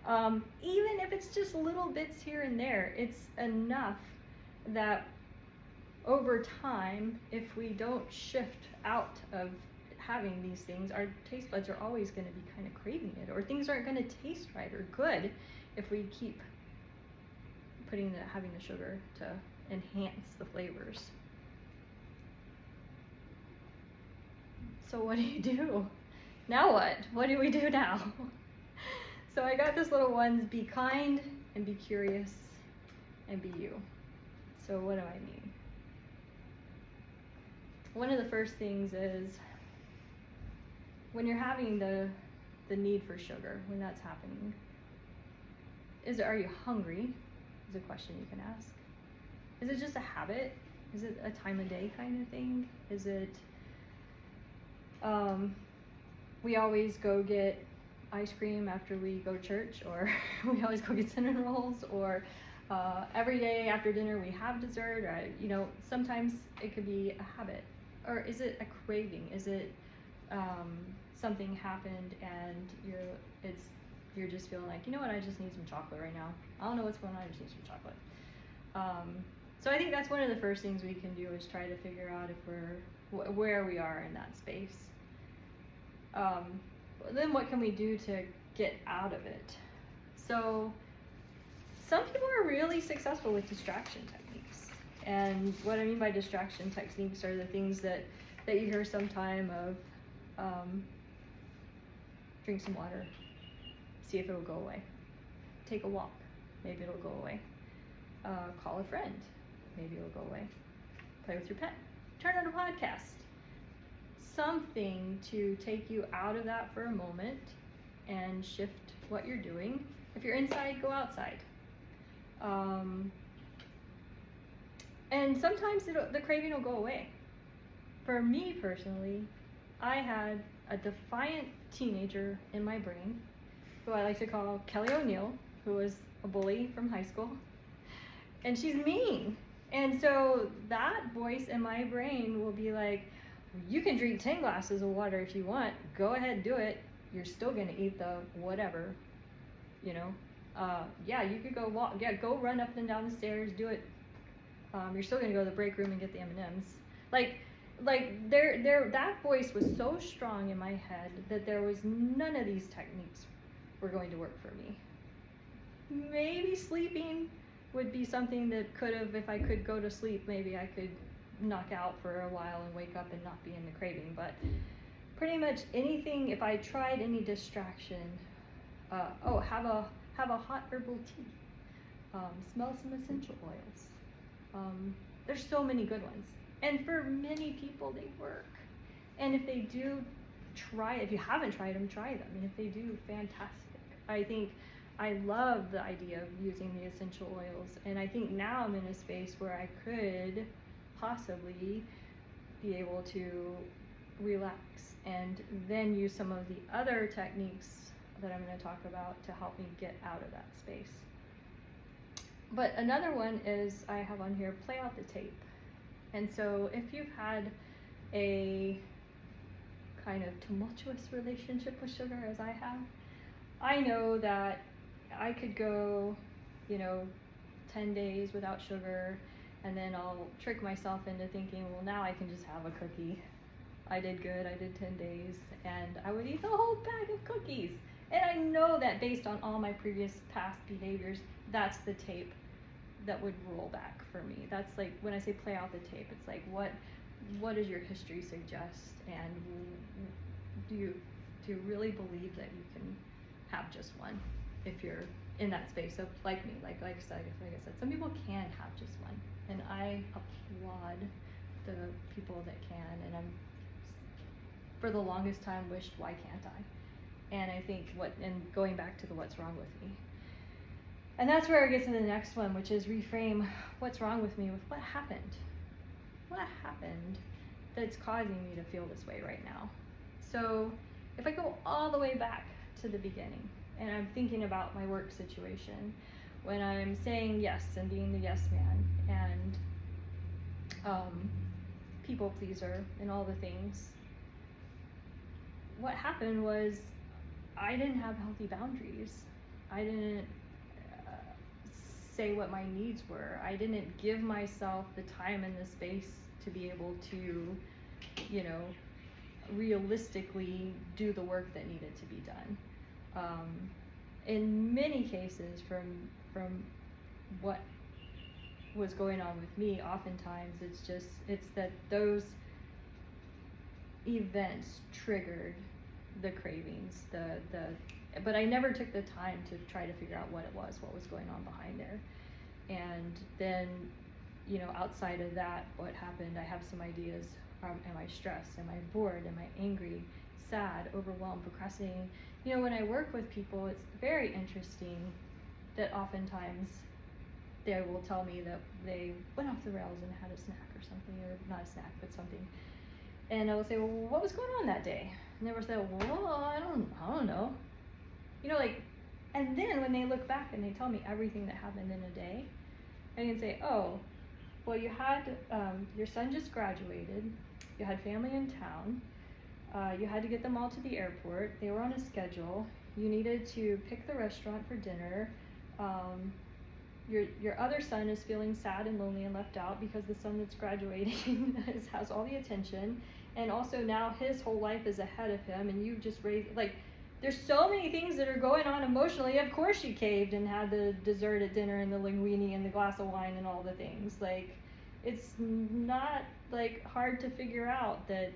Even if it's just little bits here and there, it's enough that over time, if we don't shift out of having these things, our taste buds are always going to be kind of craving it, or things aren't going to taste right or good if we keep having the sugar to enhance the flavors. So what do? Now what? What do we do now? So I got this little ones, be kind and be curious and be you. So what do I mean? One of the first things is when you're having the need for sugar, when that's happening, are you hungry? Is a question you can ask. Is it just a habit? Is it a time of day kind of thing? Is it, we always go get ice cream after we go to church, or we always go get cinnamon rolls, or every day after dinner we have dessert, or, sometimes it could be a habit. Or is it a craving? Is it something happened and you're just feeling like, you know what, I just need some chocolate right now. I don't know what's going on, I just need some chocolate. So I think that's one of the first things we can do, is try to figure out if where we are in that space. Then what can we do to get out of it? So some people are really successful with distraction techniques. And what I mean by distraction techniques are the things that you hear sometime of, drink some water, see if it'll go away. Take a walk, maybe it'll go away. Call a friend, maybe it'll go away. Play with your pet, turn on a podcast. Something to take you out of that for a moment and shift what you're doing. If you're inside, go outside. And sometimes the craving will go away. For me personally, I had a defiant teenager in my brain, who I like to call Kelly O'Neill, who was a bully from high school. And she's mean. And so that voice in my brain will be like, you can drink 10 glasses of water if you want. Go ahead, do it. You're still going to eat the whatever, Yeah, you could go walk. Yeah, go run up and down the stairs. Do it. You're still going to go to the break room and get the M&Ms. Like that voice was so strong in my head that there was none of these techniques were going to work for me. Maybe sleeping would be something that could have, if I could go to sleep, maybe I could knock out for a while and wake up and not be in the craving. But pretty much anything, if I tried any distraction, have a hot herbal tea, smell some essential oils. There's so many good ones, and for many people they work. And if they do try, if you haven't tried them, try them. And if they do, fantastic. I love the idea of using the essential oils, and I think now I'm in a space where I could possibly be able to relax and then use some of the other techniques that I'm going to talk about to help me get out of that space. But another one is, I have on here, play out the tape. And so if you've had a kind of tumultuous relationship with sugar, as I have, I know that I could go, 10 days without sugar, and then I'll trick myself into thinking, well, now I can just have a cookie. I did good, I did 10 days, and I would eat the whole bag of cookies. And I know that based on all my previous past behaviors, that's the tape that would roll back for me. That's like, when I say play out the tape, it's like, what does your history suggest? And do you really believe that you can have just one if you're in that space of, like me, like I said, some people can have just one, and I applaud the people that can, and I'm for the longest time wished, why can't I? And I think going back to the what's wrong with me, and that's where I get to the next one, which is reframe what's wrong with me with what happened that's causing me to feel this way right now. So if I go all the way back to the beginning, and I'm thinking about my work situation when I'm saying yes and being the yes man and people pleaser and all the things. What happened was I didn't have healthy boundaries. I didn't say what my needs were. I didn't give myself the time and the space to be able to, you know, realistically do the work that needed to be done. In many cases, from what was going on with me, oftentimes it's that those events triggered the cravings, but I never took the time to try to figure out what was going on behind there. And then, you know, outside of that, what happened, I have some ideas. Am I stressed? Am I bored? Am I angry, sad, overwhelmed, procrastinating? You know, when I work with people, it's very interesting that oftentimes they will tell me that they went off the rails and had a snack or something, or not a snack, but something. And I will say, well, what was going on that day? And they will say, well, I don't know. You know, like, and then when they look back and they tell me everything that happened in a day, I can say, oh, well, you had, your son just graduated, you had family in town, you had to get them all to the airport, they were on a schedule, you needed to pick the restaurant for dinner, your other son is feeling sad and lonely and left out because the son that's graduating has all the attention, and also now his whole life is ahead of him, and you just raised, like, there's so many things that are going on emotionally. Of course she caved and had the dessert at dinner and the linguine and the glass of wine and all the things. Like, it's not like hard to figure out that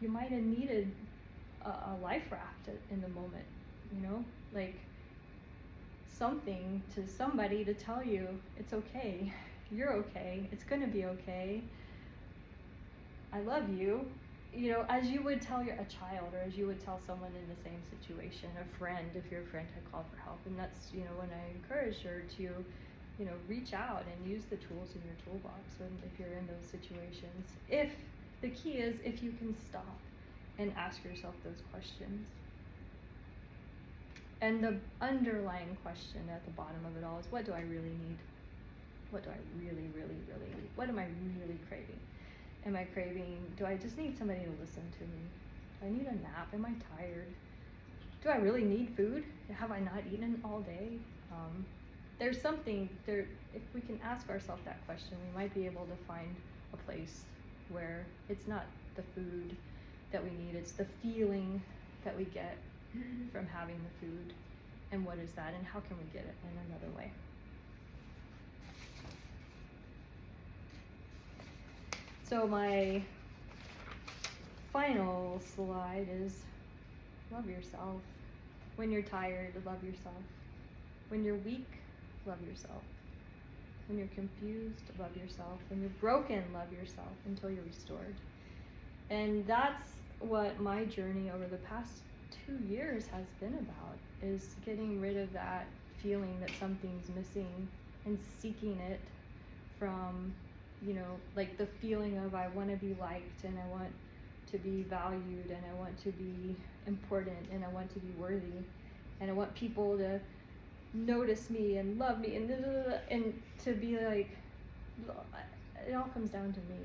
you might have needed a life raft in the moment, you know, like something to somebody to tell you it's okay, you're okay, it's gonna be okay, I love you. You know, as you would tell a child, or as you would tell someone in the same situation, a friend, if your friend had called for help. And that's, you know, when I encourage her to, you know, reach out and use the tools in your toolbox if you're in those situations. If the key is if you can stop and ask yourself those questions. And the underlying question at the bottom of it all is, what do I really need? What do I really, really, really need? What am I really craving? Am I craving, do I just need somebody to listen to me? Do I need a nap? Am I tired? Do I really need food? Have I not eaten all day? There's something there, if we can ask ourselves that question, we might be able to find a place where it's not the food that we need, it's the feeling that we get from having the food. And what is that, and how can we get it in another way? So my final slide is love yourself. When you're tired, love yourself. When you're weak, love yourself. When you're confused, love yourself. When you're broken, love yourself until you're restored. And that's what my journey over the past 2 years has been about, is getting rid of that feeling that something's missing and seeking it from, you know, like the feeling of I want to be liked, and I want to be valued, and I want to be important, and I want to be worthy, and I want people to notice me and love me, and to be like, it all comes down to me,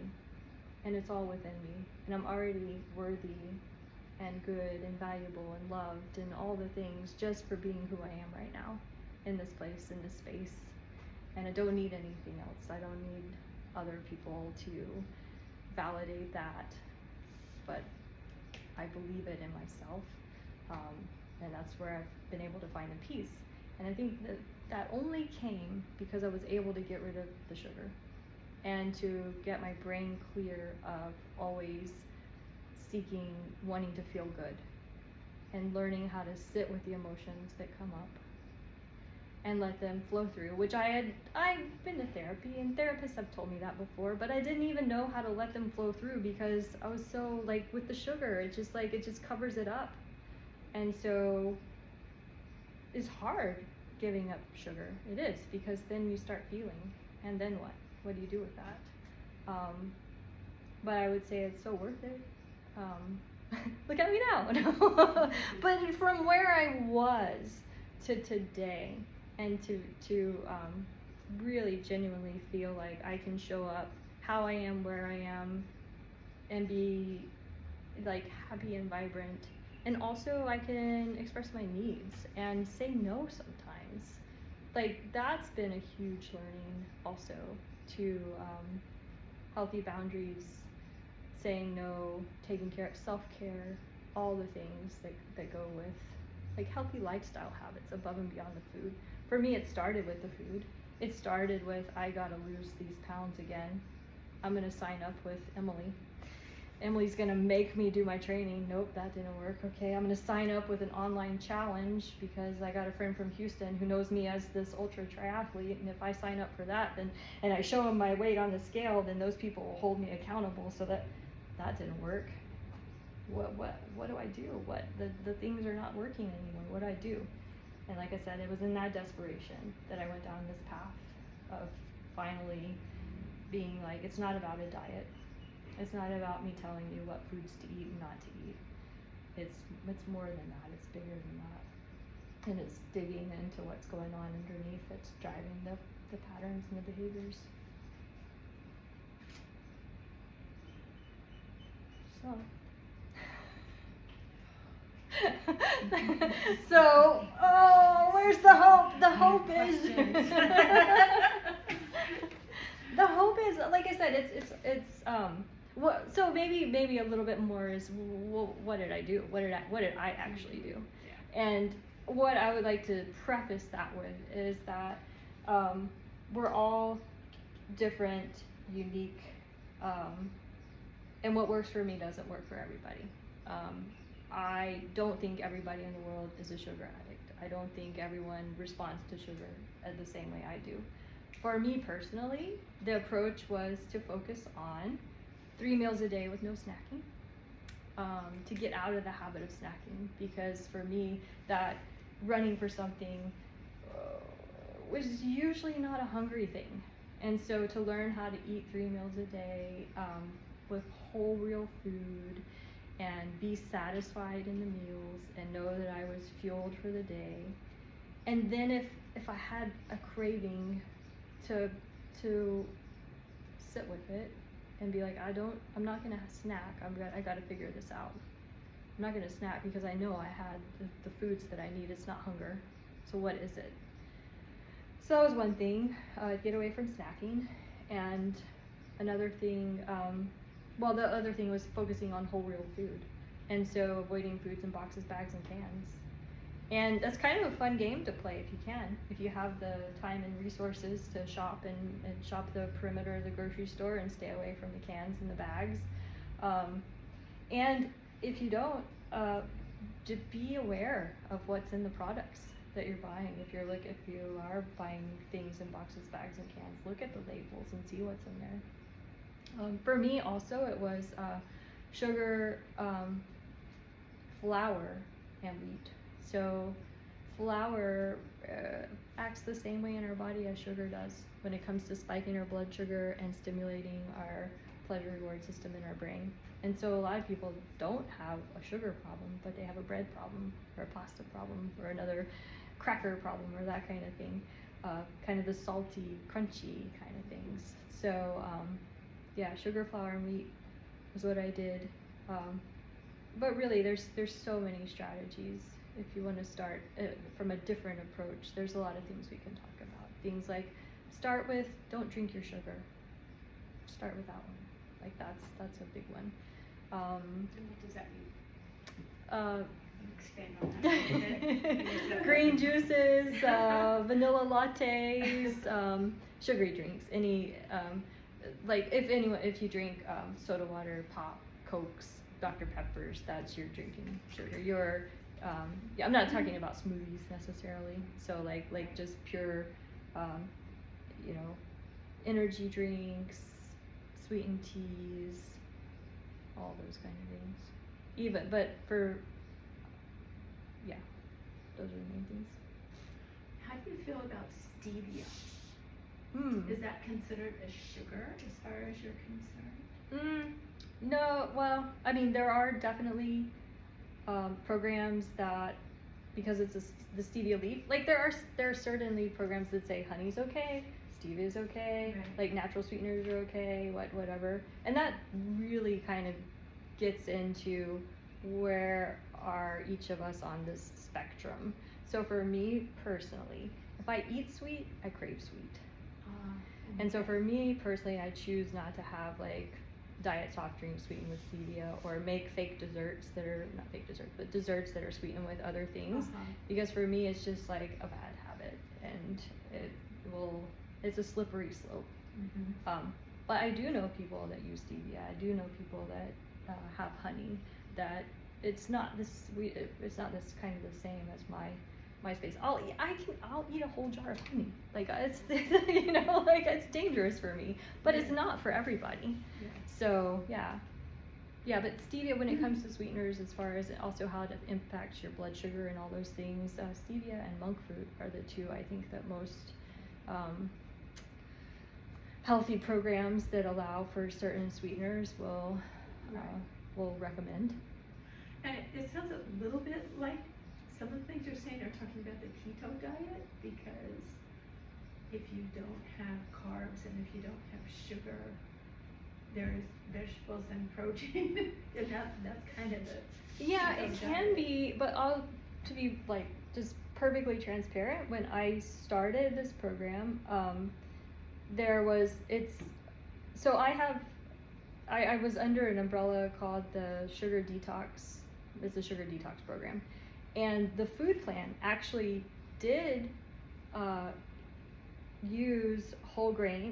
and it's all within me, and I'm already worthy and good and valuable and loved and all the things just for being who I am right now in this place, in this space. And I don't need anything else. I don't need other people to validate that, but I believe it in myself, and that's where I've been able to find the peace. And I think that only came because I was able to get rid of the sugar and to get my brain clear of always seeking, wanting to feel good, and learning how to sit with the emotions that come up and let them flow through, which I've been to therapy, and therapists have told me that before, but I didn't even know how to let them flow through because I was so, like, with the sugar, it just covers it up. And so it's hard giving up sugar. It is, because then you start feeling, and then what? What do you do with that? But I would say it's so worth it. look at me now. But from where I was to today, and to really genuinely feel like I can show up how I am, where I am, and be like happy and vibrant, and also I can express my needs and say no sometimes. Like that's been a huge learning also, to healthy boundaries, saying no, taking care of self-care, all the things that go with like healthy lifestyle habits above and beyond the food. For me, it started with the food. It started with, I gotta lose these pounds again. I'm gonna sign up with Emily. Emily's gonna make me do my training. Nope, that didn't work. Okay, I'm gonna sign up with an online challenge because I got a friend from Houston who knows me as this ultra triathlete, and if I sign up for that, then and I show him my weight on the scale, then those people will hold me accountable. So that didn't work. What do I do? The things are not working anymore. What do I do? And like I said, it was in that desperation that I went down this path of finally being like, it's not about a diet. It's not about me telling you what foods to eat and not to eat. It's more than that. It's bigger than that. And it's digging into what's going on underneath that's driving the patterns and the behaviors. So, oh, where's the hope? The hope is the hope is, like I said, it's so maybe a little bit more is, what did I do? What did I actually do? Yeah. And what I would like to preface that with is that we're all different, unique, and what works for me doesn't work for everybody. I don't think everybody in the world is a sugar addict. I don't think everyone responds to sugar the same way I do. For me personally, the approach was to focus on 3 meals a day with no snacking, to get out of the habit of snacking, because for me, that running for something was usually not a hungry thing. And so to learn how to eat 3 meals a day with whole real food, and be satisfied in the meals and know that I was fueled for the day. And then if I had a craving, to sit with it and be like, I'm not gonna snack. I gotta figure this out. I'm not gonna snack because I know I had the foods that I need. It's not hunger. So what is it? So that was one thing, get away from snacking. And another thing, the other thing was focusing on whole real food. And so avoiding foods in boxes, bags, and cans. And that's kind of a fun game to play if you can. If you have the time and resources to shop and shop the perimeter of the grocery store and stay away from the cans and the bags. And if you don't, to be aware of what's in the products that you're buying. If you are buying things in boxes, bags, and cans, look at the labels and see what's in there. For me also, it was sugar, flour, and wheat. So flour acts the same way in our body as sugar does when it comes to spiking our blood sugar and stimulating our pleasure reward system in our brain. And so a lot of people don't have a sugar problem, but they have a bread problem or a pasta problem or another cracker problem or that kind of thing, kind of the salty, crunchy kind of things. So sugar, flour, and wheat is what I did. But really, there's so many strategies. If you want to start from a different approach, there's a lot of things we can talk about. Things like, start with, don't drink your sugar. Start with that one. Like that's a big one. And what does that mean? Expand on that. Green juices, vanilla lattes, sugary drinks. Any if you drink soda water, pop, Cokes, Dr. Peppers, that's your drinking sugar. I'm not talking about smoothies necessarily. So like just pure, energy drinks, sweetened teas, all those kind of things. Those are the main things. How do you feel about stevia? Is that considered a sugar as far as you're concerned? No, well, I mean, there are definitely programs that, because it's the stevia leaf, like there are certainly programs that say honey's okay, stevia's okay, Right. like natural sweeteners are okay, whatever, and that really kind of gets into where are each of us on this spectrum. So for me personally, if I eat sweet, I crave sweet. And so for me personally, I choose not to have like diet soft drinks sweetened with stevia, or make fake desserts that are not fake desserts, but desserts that are sweetened with other things. Because for me, it's just like a bad habit, and it's a slippery slope. But I do know people that use stevia. I do know people that have honey. That it's not this kind of the same as my space. I'll eat a whole jar of honey. Like it's like it's dangerous for me, but it's not for everybody. Yeah. So yeah, but stevia, when it comes to sweeteners, as far as also how it impacts your blood sugar and all those things, stevia and monk fruit are the two I think that most healthy programs that allow for certain sweeteners will recommend. And it sounds a little bit like some of the things you're saying are talking about the keto diet, because if you don't have carbs and if you don't have sugar, there's vegetables and protein, and that's kind of the Yeah, keto it can diet. be, but to be like just perfectly transparent, when I started this program, I was under an umbrella called the Sugar Detox. It's a Sugar Detox program, and the food plan actually did use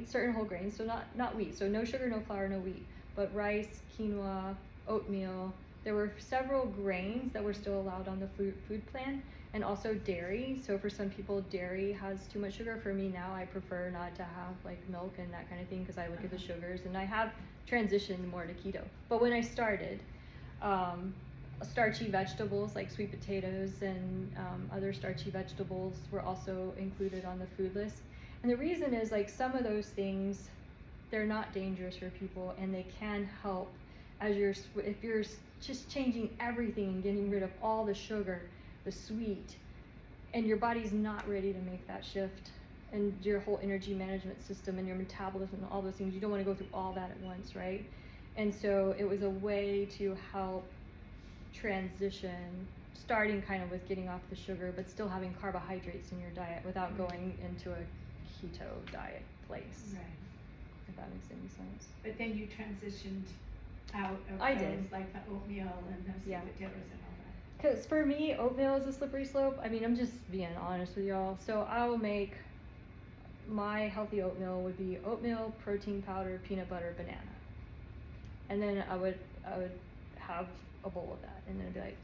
certain whole grains, so not wheat, so no sugar, no flour, no wheat, but rice, quinoa, oatmeal. There were several grains that were still allowed on the food plan, and also dairy. So for some people, dairy has too much sugar. For me now, I prefer not to have like milk and that kind of thing, because I look at the sugars, and I have transitioned more to keto. But when I started, starchy vegetables like sweet potatoes and other starchy vegetables were also included on the food list. And the reason is, like, some of those things, they're not dangerous for people, and they can help if you're just changing everything and getting rid of all the sugar, the sweet, and your body's not ready to make that shift, and your whole energy management system and your metabolism and all those things, you don't want to go through all that at once, right? And so it was a way to help transition, starting kind of with getting off the sugar, but still having carbohydrates in your diet without going into a keto diet place. Right. If that makes any sense. But then you transitioned out of I those, did. like the oatmeal and the sweet Yeah. potatoes and all that. Because for me, oatmeal is a slippery slope. I mean, I'm just being honest with y'all. So I will make my healthy oatmeal would be oatmeal, protein powder, peanut butter, banana, and then I would have a bowl of that, and then I'd be like,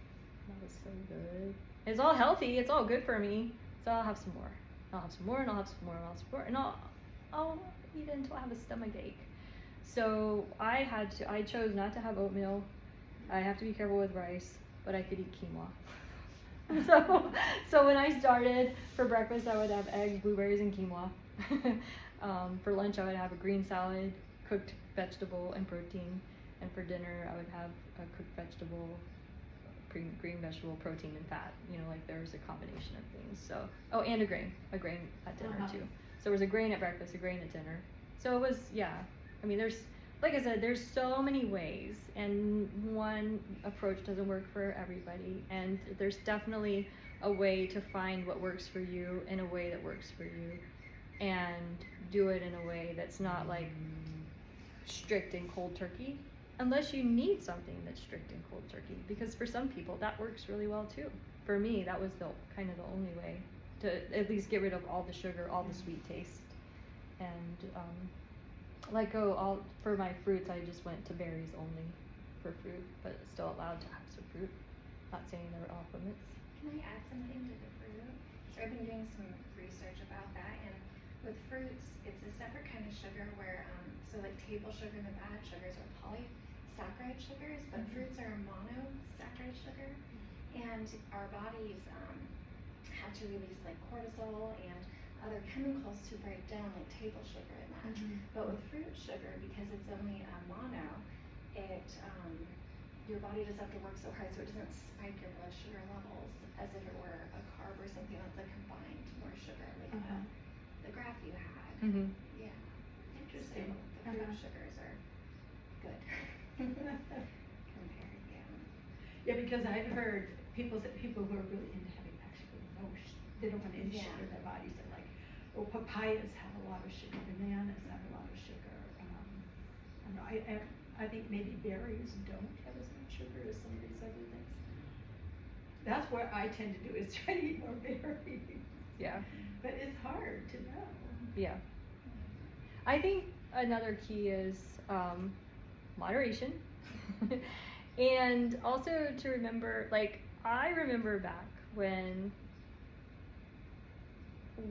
that was so good. It's all healthy. It's all good for me. So I'll have some more. I'll have some more, and I'll have some more, and I'll have some more, and I'll eat it until I have a stomach ache. So I chose not to have oatmeal. I have to be careful with rice, but I could eat quinoa. So when I started, for breakfast I would have eggs, blueberries, and quinoa. For lunch I would have a green salad, cooked vegetable, and protein. And for dinner I would have a cooked vegetable, green vegetable, protein, and fat. Like there's a combination of things. So, and a grain at dinner too. So there was a grain at breakfast, a grain at dinner. So it was, yeah. I mean, like I said, there's so many ways, and one approach doesn't work for everybody. And there's definitely a way to find what works for you in a way that works for you, and do it in a way that's not like strict and cold turkey, unless you need something that's strict and cold turkey, because for some people that works really well too. For me, that was the only way to at least get rid of all the sugar, all the sweet taste, and for my fruits, I just went to berries only for fruit, but still allowed to have some fruit. Not saying they were off limits. Can I add something to the fruit? So I've been doing some research about that, and with fruits, it's a separate kind of sugar where, so like table sugar and the bad sugars are polysaccharide sugars, but fruits are monosaccharide sugar, and our bodies have to release like cortisol and other chemicals to break down like table sugar and that. But with fruit sugar, because it's only mono, it, your body doesn't have to work so hard, so it doesn't spike your blood sugar levels as if it were a carb or something that's like combined more sugar, like the graph you had. Mm-hmm. Yeah. Interesting. So the fruit sugars are good compared, yeah. Yeah, because I've heard people who are really into having actually they don't want any Yeah. sugar in their bodies. They're like, oh, papayas have a lot of sugar, bananas have a lot of sugar. I don't know, I think maybe berries don't have as much sugar as some of these other things. That's what I tend to do, is try to eat more berries. Yeah. But it's hard to know. Yeah. I think another key is moderation. And also to remember, like, I remember back when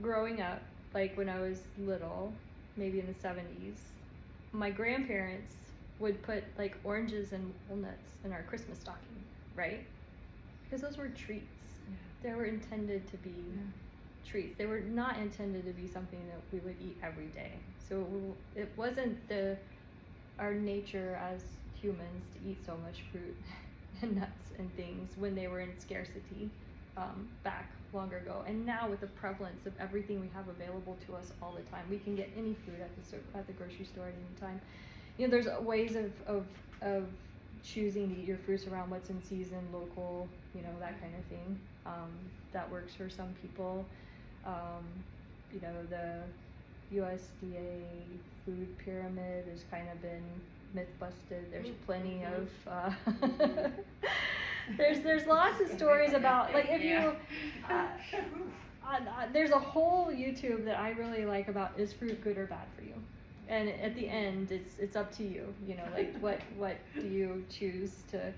growing up, like when I was little, maybe in the 70s, my grandparents would put like oranges and walnuts in our Christmas stocking, right? Because those were treats. Yeah. They were intended to be treats. They were not intended to be something that we would eat every day. So it wasn't our nature as humans to eat so much fruit and nuts and things when they were in scarcity back longer ago. And now with the prevalence of everything we have available to us all the time, we can get any food at the grocery store at any time. You know, there's ways of choosing to eat your fruits around what's in season, local, you know, that kind of thing. That works for some people. You know, the USDA food pyramid has kind of been myth busted. There's plenty of there's lots of stories about, like, if you there's a whole YouTube that I really like about, is fruit good or bad for you? And at the end, it's up to you. You know, like what do you choose to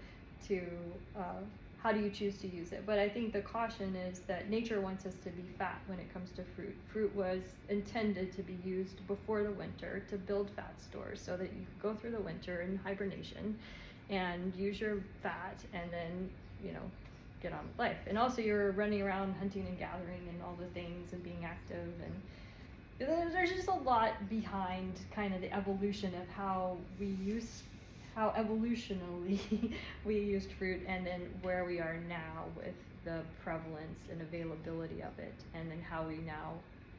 how do you choose to use it? But I think the caution is that nature wants us to be fat when it comes to fruit. Fruit was intended to be used before the winter to build fat stores so that you could go through the winter in hibernation and use your fat and then, you know, get on with life. And also you're running around hunting and gathering and all the things and being active, and there's just a lot behind kind of the evolution of how evolutionally we used fruit, and then where we are now with the prevalence and availability of it, and then how we now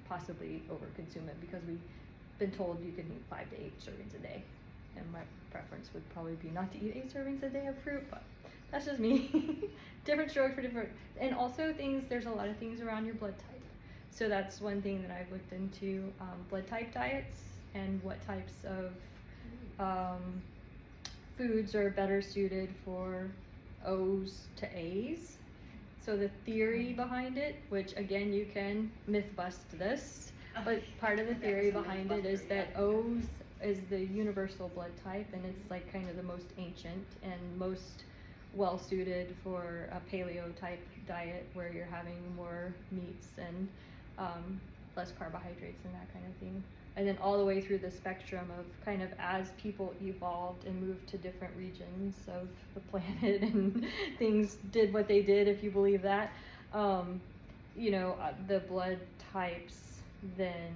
possibly overconsume it because we've been told you can eat 5 to 8 servings a day. And my preference would probably be not to eat 8 servings a day of fruit, but that's just me. Different stroke for different, and also there's a lot of things around your blood type. So that's one thing that I've looked into, blood type diets and what types of foods are better suited for O's to A's. So the theory behind it, which again you can myth bust this, but part of the theory behind it is that O's is the universal blood type, and it's like kind of the most ancient and most well suited for a paleo type diet where you're having more meats and less carbohydrates and that kind of thing. And then all the way through the spectrum of kind of as people evolved and moved to different regions of the planet and things did what they did, if you believe that, you know, the blood types then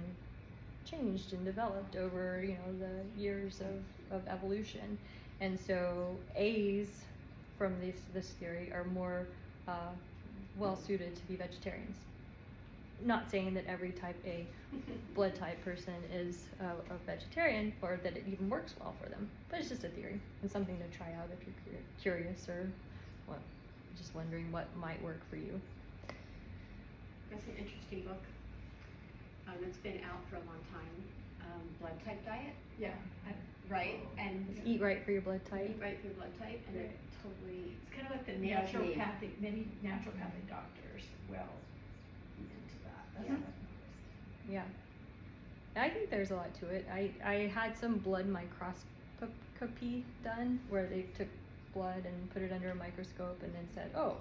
changed and developed over, you know, the years of evolution. And so A's from this theory are more well suited to be vegetarians. Not saying that every type A blood type person is a vegetarian or that it even works well for them, but it's just a theory and something to try out if you're curious or just wondering what might work for you. That's an interesting book. It's been out for a long time. Blood type diet, Yeah. right? And Eat right for your blood type. eat right for your blood type, and it totally. It's kind of like the Nails me. naturopathic, many naturopathic doctors well into that. That's Yeah. what I've noticed. Yeah. I think there's a lot to it. I had some blood microscopy done where they took blood and put it under a microscope and then said, oh,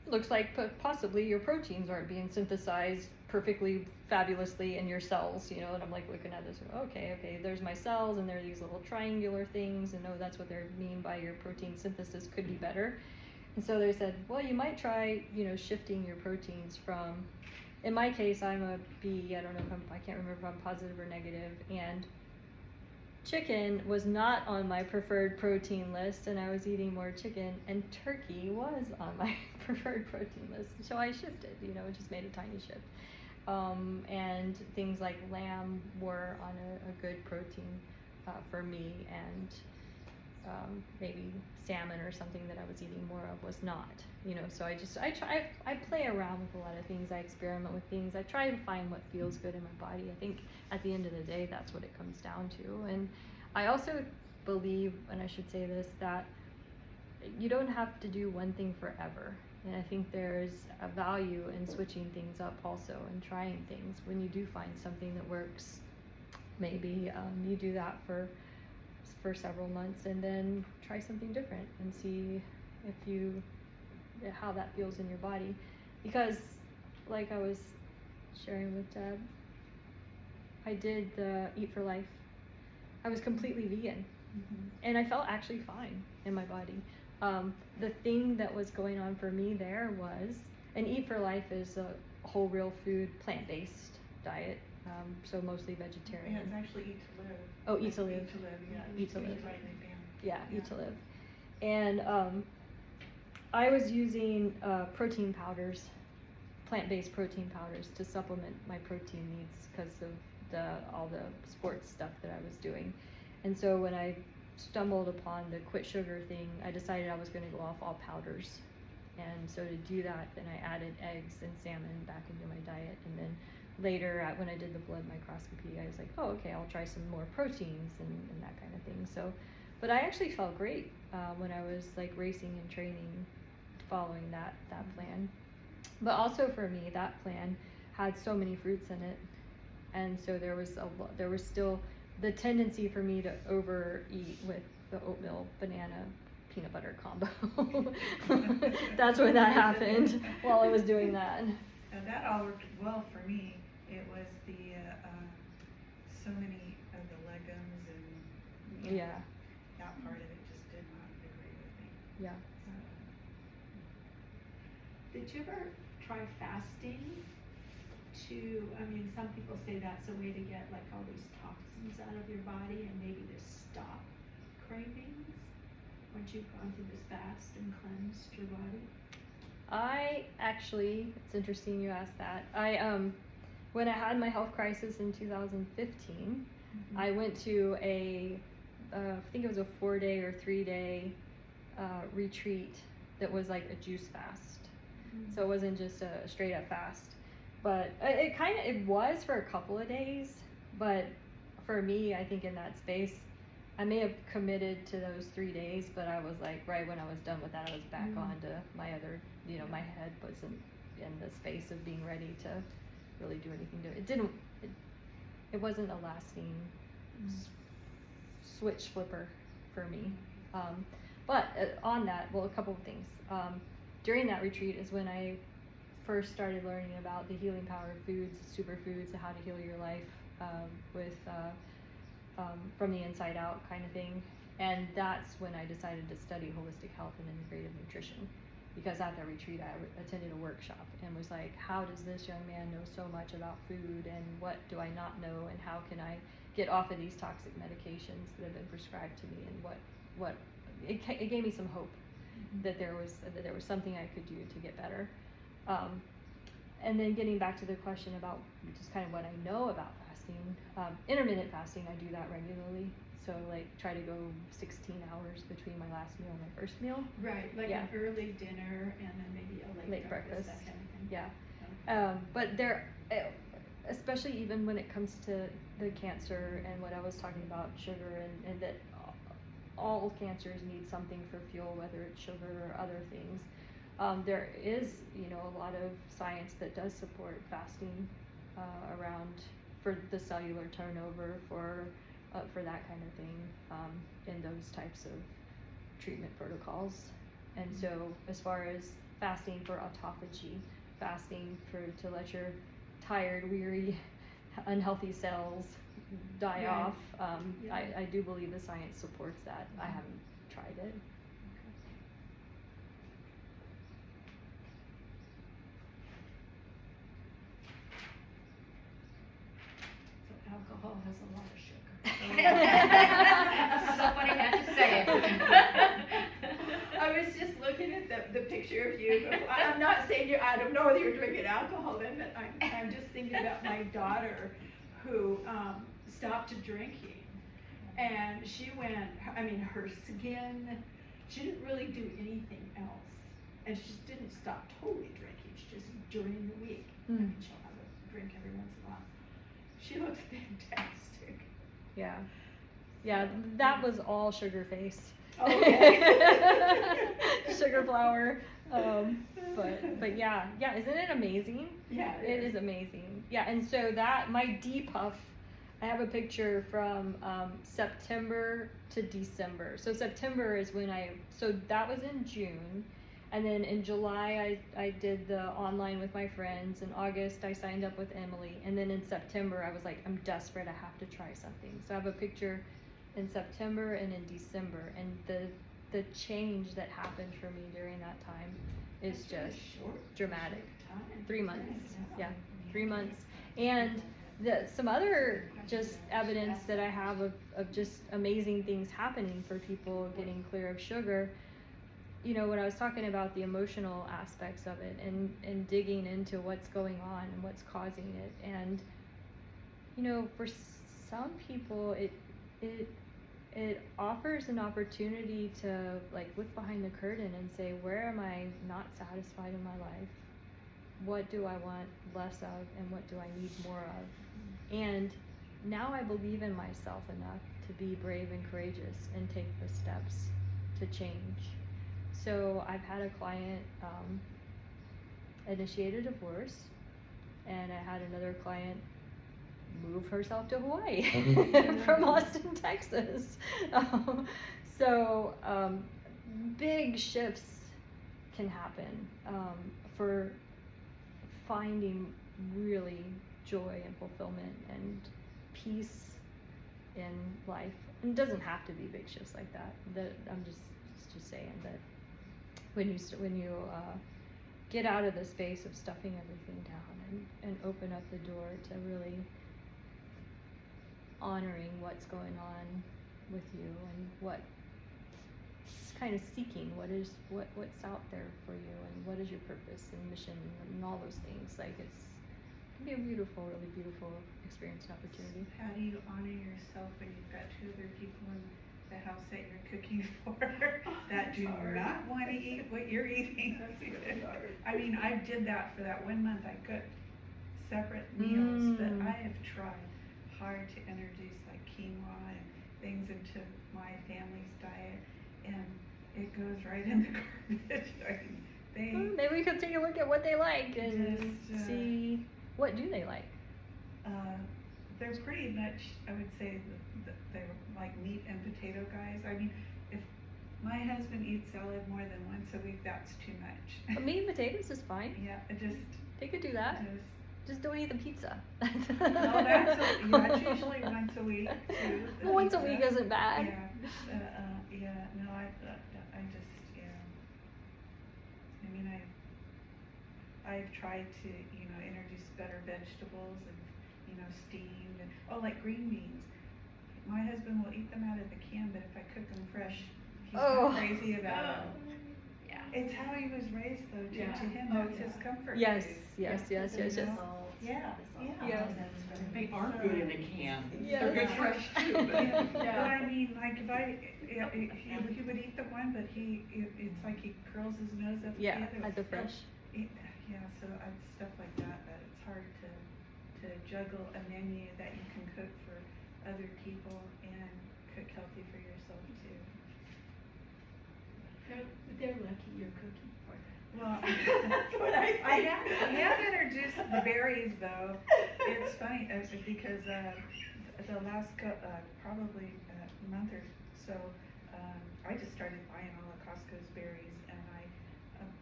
looks like possibly your proteins aren't being synthesized perfectly fabulously in your cells, you know. And I'm like looking at this, okay, there's my cells and there are these little triangular things, and that's what they mean by your protein synthesis could be better. And so they said, well, you might try, you know, shifting your proteins from, in my case, I'm a B, I don't know if I can't remember if I'm positive or negative, and chicken was not on my preferred protein list, and I was eating more chicken, and turkey was on my preferred protein list. So I shifted, just made a tiny shift. And things like lamb were on a good protein for me, and maybe salmon or something that I was eating more of was not. So I play around with a lot of things. I experiment with things. I try to find what feels good in my body. I think at the end of the day, that's what it comes down to. And I also believe, and I should say this, that you don't have to do one thing forever. And I think there's a value in switching things up also and trying things. When you do find something that works, maybe you do that for several months and then try something different and see how that feels in your body. Because like I was sharing with Deb, I did the Eat for Life. I was completely vegan, and I felt actually fine in my body. The thing that was going on for me there was, and Eat for Life is a whole real food, plant-based diet, so mostly vegetarian. Yeah, it's actually Eat to Live. Oh, Eat to Live. Eat to Live, yeah. Eat to Live. Right in the fan. Yeah, Eat to Live. And I was using protein powders, plant-based protein powders, to supplement my protein needs because of all the sports stuff that I was doing. And so when I stumbled upon the quit sugar thing, I decided I was going to go off all powders. And so to do that, then I added eggs and salmon back into my diet. And then later, when I did the blood microscopy, I was like, oh, okay, I'll try some more proteins and that kind of thing. So, but I actually felt great when I was like racing and training, following that plan. But also for me, that plan had so many fruits in it, and so there was still the tendency for me to overeat with the oatmeal banana peanut butter combo. That's when that happened while I was doing that. Now that all worked well for me. It was the so many of the legumes and Yeah. that part of it just did not agree with me. Yeah. Did you ever try fasting some people say that's a way to get like all these toxins out of your body and maybe to stop cravings once you've gone through this fast and cleansed your body? It's interesting you asked that. When I had my health crisis in 2015, I went to I think it was a 4-day or 3-day retreat that was like a juice fast. So it wasn't just a straight up fast, but it was for a couple of days. But for me, I think in that space, I may have committed to those 3 days, but I was like, right when I was done with that, I was back on to my other, my head wasn't in the space of being ready to really do anything to it. It wasn't a lasting switch flipper for me. But on that, well, a couple of things. During that retreat is when I first started learning about the healing power of foods, superfoods, and how to heal your life with from the inside out kind of thing. And that's when I decided to study holistic health and integrative nutrition. Because at that retreat, I attended a workshop and was like, how does this young man know so much about food, and what do I not know, and how can I get off of these toxic medications that have been prescribed to me, and it gave me some hope that there was something I could do to get better. And then getting back to the question about just kind of what I know about fasting, intermittent fasting, I do that regularly. So like try to go 16 hours between my last meal and my first meal. Right, like an early dinner and then maybe a late breakfast, that kind of thing. Yeah. But there, especially even when it comes to the cancer and what I was talking about, sugar, and that all cancers need something for fuel, whether it's sugar or other things. There is, a lot of science that does support fasting around for the cellular turnover, for that kind of thing, in those types of treatment protocols. And so as far as fasting for autophagy, fasting to let your tired, weary, unhealthy cells die off, I do believe the science supports that. I haven't tried it. So alcohol has a lot of sugar. picture of you. I'm not saying I don't know whether you're drinking alcohol then, but I'm just thinking about my daughter who stopped drinking. And she went, I mean, her skin, she didn't really do anything else. And she just didn't stop totally drinking. She just, during the week, I mean, she'll have a drink every once in a while. She looked fantastic. Yeah. Yeah, that was all sugar-faced. Okay. Sugar flour. But yeah, isn't it amazing? Yeah, It is amazing. Yeah, and so that, my depuff, I have a picture from September to December. So September is when so that was in June. And then in July, I did the online with my friends. In August, I signed up with Emily. And then in September, I was like, I'm desperate, I have to try something. So I have a picture in September and in December. And the change that happened for me during that time is just dramatic. 3 months, yeah, 3 months. And some other just evidence that I have of just amazing things happening for people getting clear of sugar. You know, when I was talking about the emotional aspects of it and digging into what's going on and what's causing it. And, you know, for some people, it offers an opportunity to like look behind the curtain and say, where am I not satisfied in my life? What do I want less of and what do I need more of? And now I believe in myself enough to be brave and courageous and take the steps to change. So I've had a client initiate a divorce, and I had another client move herself to Hawaii from Austin, Texas. Big shifts can happen for finding really joy and fulfillment and peace in life. And it doesn't have to be big shifts like that. I'm just saying that when you get out of the space of stuffing everything down and open up the door to really honoring what's going on with you and what's kind of seeking what's out there for you and what is your purpose and mission and all those things. Like it can be a beautiful, really beautiful experience and opportunity. How do you honor yourself when you've got 2 other people in the house that you're cooking for that do not want to eat what you're eating? I mean, I did that for that 1 month. I cooked separate meals, but I have tried hard to introduce like quinoa and things into my family's diet, and it goes right in the garbage. I mean, Maybe we could take a look at what they like and Just, see what do they like. they're pretty much, I would say, they're like meat and potato guys. I mean, if my husband eats salad more than once a week, that's too much. But meat and potatoes is fine. Yeah, it just, They could do that. Just don't eat the pizza. no, that's usually once a week too. the Well, once a pizza. week isn't bad. No, I just, I mean, I've tried to, introduce better vegetables and, steamed and, like green beans. My husband will eat them out of the can, but if I cook them fresh, he's not crazy about it. Yeah. It's how he was raised though, to him, that's his comfort Yes, food. yes. Yeah, Yes. They aren't good in a can. Yes. They're good fresh too, but. But I mean, like he would eat the one, but it's like he curls his nose up at the Yeah, other. at the fresh. Yeah, so stuff like that it's hard to juggle a menu that you can cook for other people and cook healthy for yourself too. They're lucky you're cooking for them. Well, That's what I have introduced the berries though. It's funny because the last probably a month or so, I just started buying all of Costco's berries, and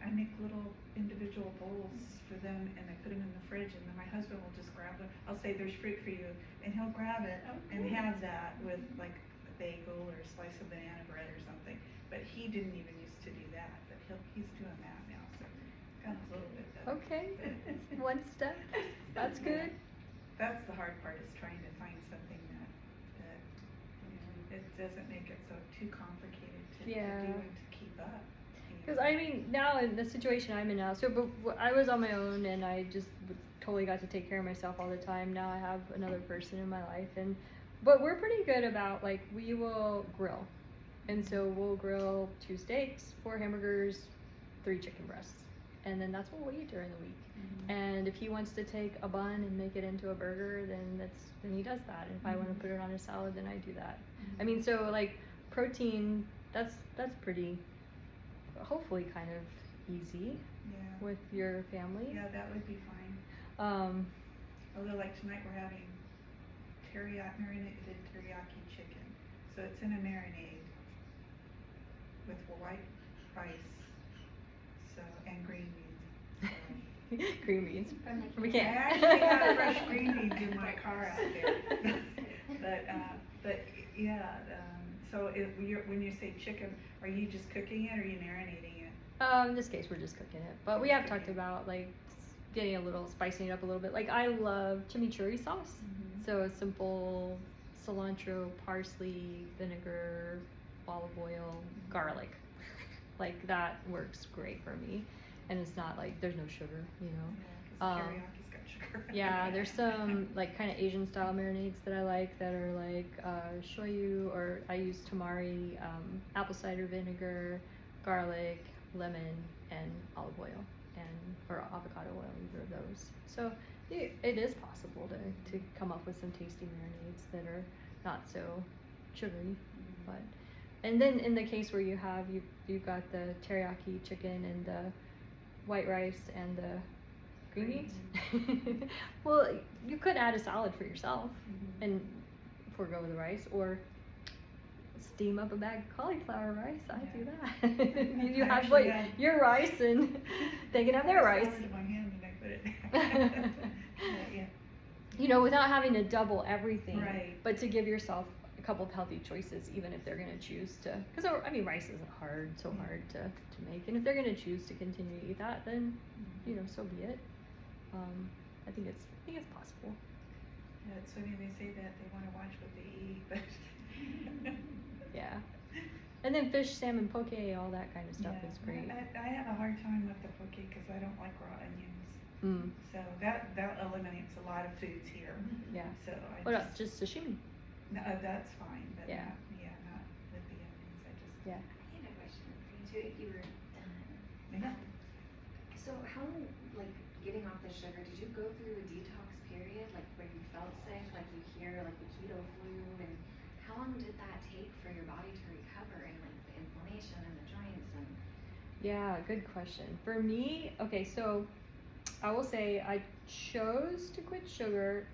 I make little individual bowls for them, and I put them in the fridge, and then my husband will just grab them. I'll say, "There's fruit for you," and he'll grab it and have that with like a bagel or a slice of banana bread or something. But he didn't even used to do that, but he's doing that now, so kind of a little bit better. Okay, one step. That's good. That's the hard part, is trying to find something that it doesn't make it so too complicated to do and to keep up. Because I mean, now in the situation I'm in now, so I was on my own and I just totally got to take care of myself all the time. Now I have another person in my life, but we're pretty good about, like, we will grill, and so we'll grill 2 steaks, 4 hamburgers, 3 chicken breasts, and then that's what we'll eat during the week. And if he wants to take a bun and make it into a burger, then he does that. And if I want to put it on a salad, then I do that. I mean, so like protein, that's pretty, hopefully kind of easy Yeah. with your family. Yeah, that would be fine. Although, like tonight, we're having marinated teriyaki chicken. So it's in a marinade with white rice, and green beans. Green beans. From the We I can't. actually have fresh green beans in my car out there. but yeah. So when you say chicken, are you just cooking it or are you marinating it? In this case, we're just cooking it, but we have talked about like getting a little, spicing it up a little bit. Like I love chimichurri sauce, so a simple cilantro, parsley, vinegar, olive oil, garlic, like that works great for me. And it's not like there's no sugar, you know. Yeah, 'cause teriyakis got sugar. Yeah, there's some like kind of Asian style marinades that I like that are like shoyu, or I use tamari, apple cider vinegar, garlic, lemon, and olive oil, or avocado oil, either of those. So it is possible to come up with some tasty marinades that are not so sugary, but. And then in the case where you've got the teriyaki chicken and the white rice and the green beans. Well, you could add a salad for yourself and forego the rice, or steam up a bag of cauliflower rice. I do that. You I have actually like had- your rice, and they can have their I rice. salad in my hand and I put it down. Yeah. You know, without having to double everything. Right. But to give yourself a couple of healthy choices, even if they're going to choose to, because I mean, rice isn't hard to make, and if they're going to choose to continue to eat that, then you know, so be it. I think it's possible. Yeah, it's funny they say that they want to watch what they eat, but Yeah. And then fish, salmon, poke, all that kind of stuff yeah, is great. I have a hard time with the poke because I don't like raw onions. So that eliminates a lot of foods here. Yeah. So I What else? Just sashimi. No, that's fine, but Yeah. not with the onions. I just Yeah. I had a question for you too, if you were done. Yeah. So how, like, getting off the sugar, did you go through a detox period, like where you felt sick, like you hear like the keto flu, and how long did that take for your body to recover, and like the inflammation and the joints and? Yeah, good question. For me, okay, so I will say I chose to quit sugar.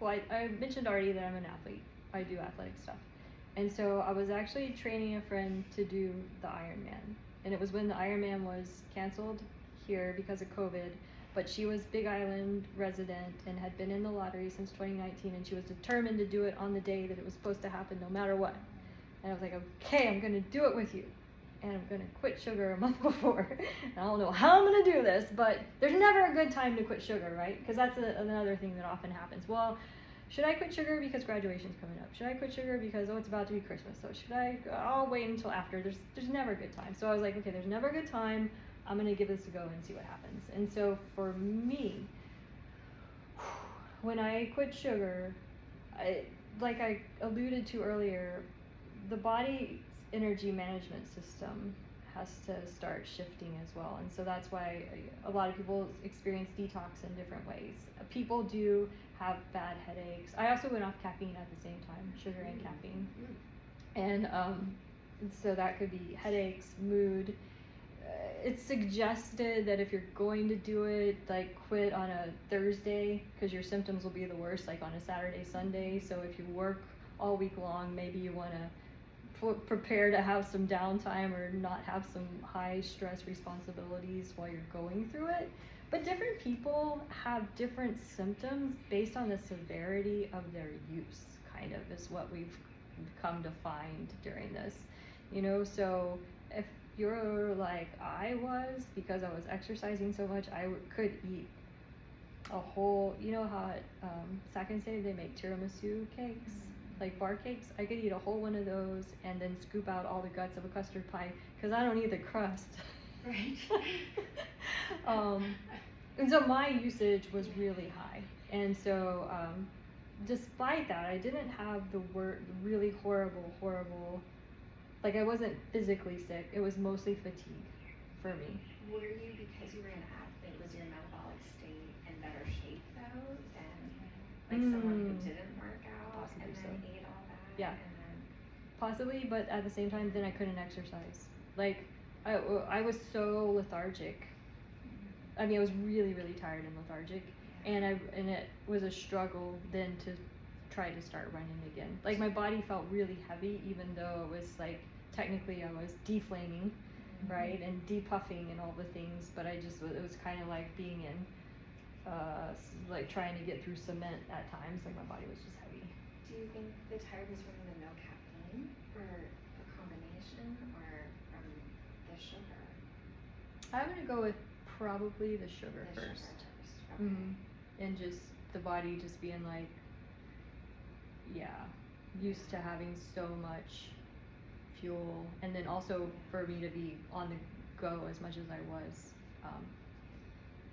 Well, I mentioned already that I'm an athlete. I do athletic stuff. And so I was actually training a friend to do the Ironman. And it was when the Ironman was canceled here because of COVID. But she was Big Island resident and had been in the lottery since 2019. And she was determined to do it on the day that it was supposed to happen, no matter what. And I was like, okay, I'm going to do it with you. And I'm going to quit sugar a month before. And I don't know how I'm going to do this, but there's never a good time to quit sugar, right? Because that's another thing that often happens. Well, should I quit sugar because graduation's coming up? Should I quit sugar because, it's about to be Christmas? So I'll wait until after. There's never a good time. So I was like, okay, there's never a good time. I'm going to give this a go and see what happens. And so for me, when I quit sugar, like I alluded to earlier, the body's energy management system has to start shifting as well. And so that's why a lot of people experience detox in different ways. People do have bad headaches. I also went off caffeine at the same time, sugar and caffeine. And so that could be headaches, mood. It's suggested that if you're going to do it, like quit on a Thursday, because your symptoms will be the worst, like on a Saturday, Sunday. So if you work all week long, maybe you want to prepare to have some downtime or not have some high stress responsibilities while you're going through it. But different people have different symptoms based on the severity of their use, kind of, is what we've come to find during this. You know, so if you're like I was, because I was exercising so much, I could eat a whole, you know how at Sac and Save they make tiramisu cakes, like bar cakes? I could eat a whole one of those and then scoop out all the guts of a custard pie, because I don't eat the crust. Right. And so my usage was really high, and so despite that, I didn't have the really horrible. Like I wasn't physically sick. It was mostly fatigue for me. Were you, because you were an athlete, was your metabolic state in better shape though than like someone who didn't work out Possibly and then so. ate all that? Yeah. And then, Possibly, but at the same time, then I couldn't exercise. Like I was so lethargic. I mean, I was really tired and lethargic, and it was a struggle then to try to start running again. Like my body felt really heavy, even though it was like technically I was deflaming, right, and depuffing and all the things. But it was kind of like being in, like trying to get through cement at times. Like my body was just heavy. do you think the tiredness from the no caffeine or a combination or from the sugar? I'm gonna go with probably the sugar The first. Sugar first. Okay. And just the body just being like, yeah, used to having so much fuel, and then also for me to be on the go as much as I was.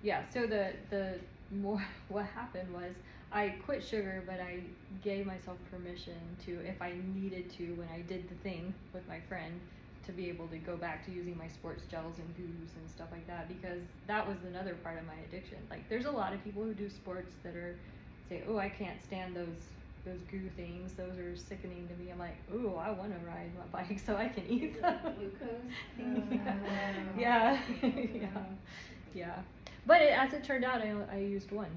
Yeah, so the more what happened was I quit sugar, but I gave myself permission to, if I needed to, when I did the thing with my friend, to be able to go back to using my sports gels and goos and stuff like that, because that was another part of my addiction. Like there's a lot of people who do sports that are say, oh, I can't stand those goo things, those are sickening to me. I'm like, ooh, I want to ride my bike so I can eat Is it them. like glucose things? Yeah. Yeah. But as it turned out, I used one.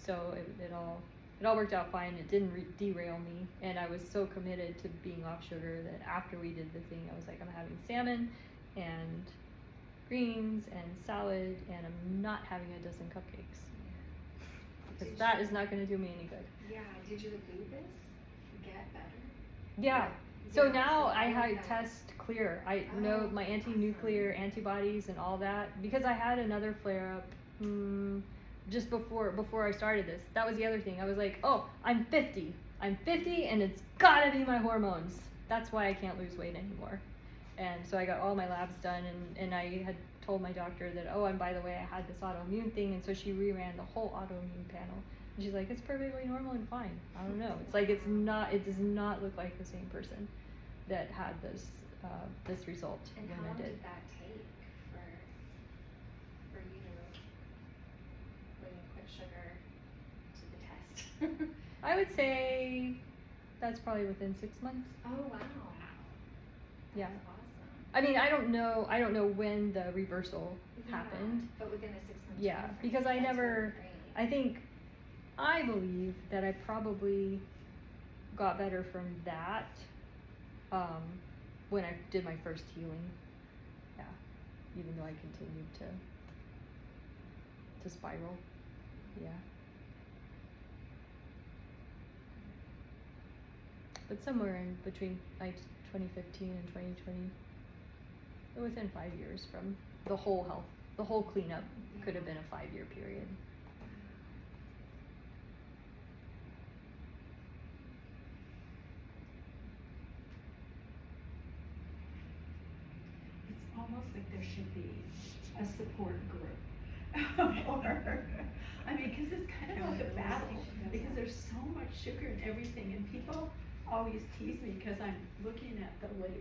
So it all worked out fine. It didn't derail me, and I was so committed to being off sugar that after we did the thing, I was like, I'm having salmon and greens and salad, and I'm not having a dozen cupcakes, because that is not going to do me any good. Yeah, did your lupus get better? Yeah. So Yeah, now so I all had that- test clear. I Oh, know my anti-nuclear awesome. antibodies and all that, because I had another flare up just before I started this. That was the other thing. I was like, oh, I'm 50, and it's gotta be my hormones. That's why I can't lose weight anymore. And so I got all my labs done, and I had told my doctor that, oh, and by the way, I had this autoimmune thing, and so she reran the whole autoimmune panel. And she's like, it's perfectly normal and fine. I don't know. It's like it does not look like the same person that had this result And when how I long did. did that take for you to, when you quit sugar, to the test? I would say that's probably within 6 months. Oh wow. Yeah. That's awesome. I mean, I don't know when the reversal happened. But within a 6 month Yeah, timeframe, because I that's never- really great. I believe that I probably got better from that when I did my first healing. Yeah, even though I continued to spiral. Yeah. But somewhere in between like 2015 and 2020, within 5 years from the whole health, the whole cleanup could have been a 5-year period. It's almost like there should be a support group. Or, I mean, because it's kind of like a battle, because there's so much sugar in everything, and people always tease me because I'm looking at the label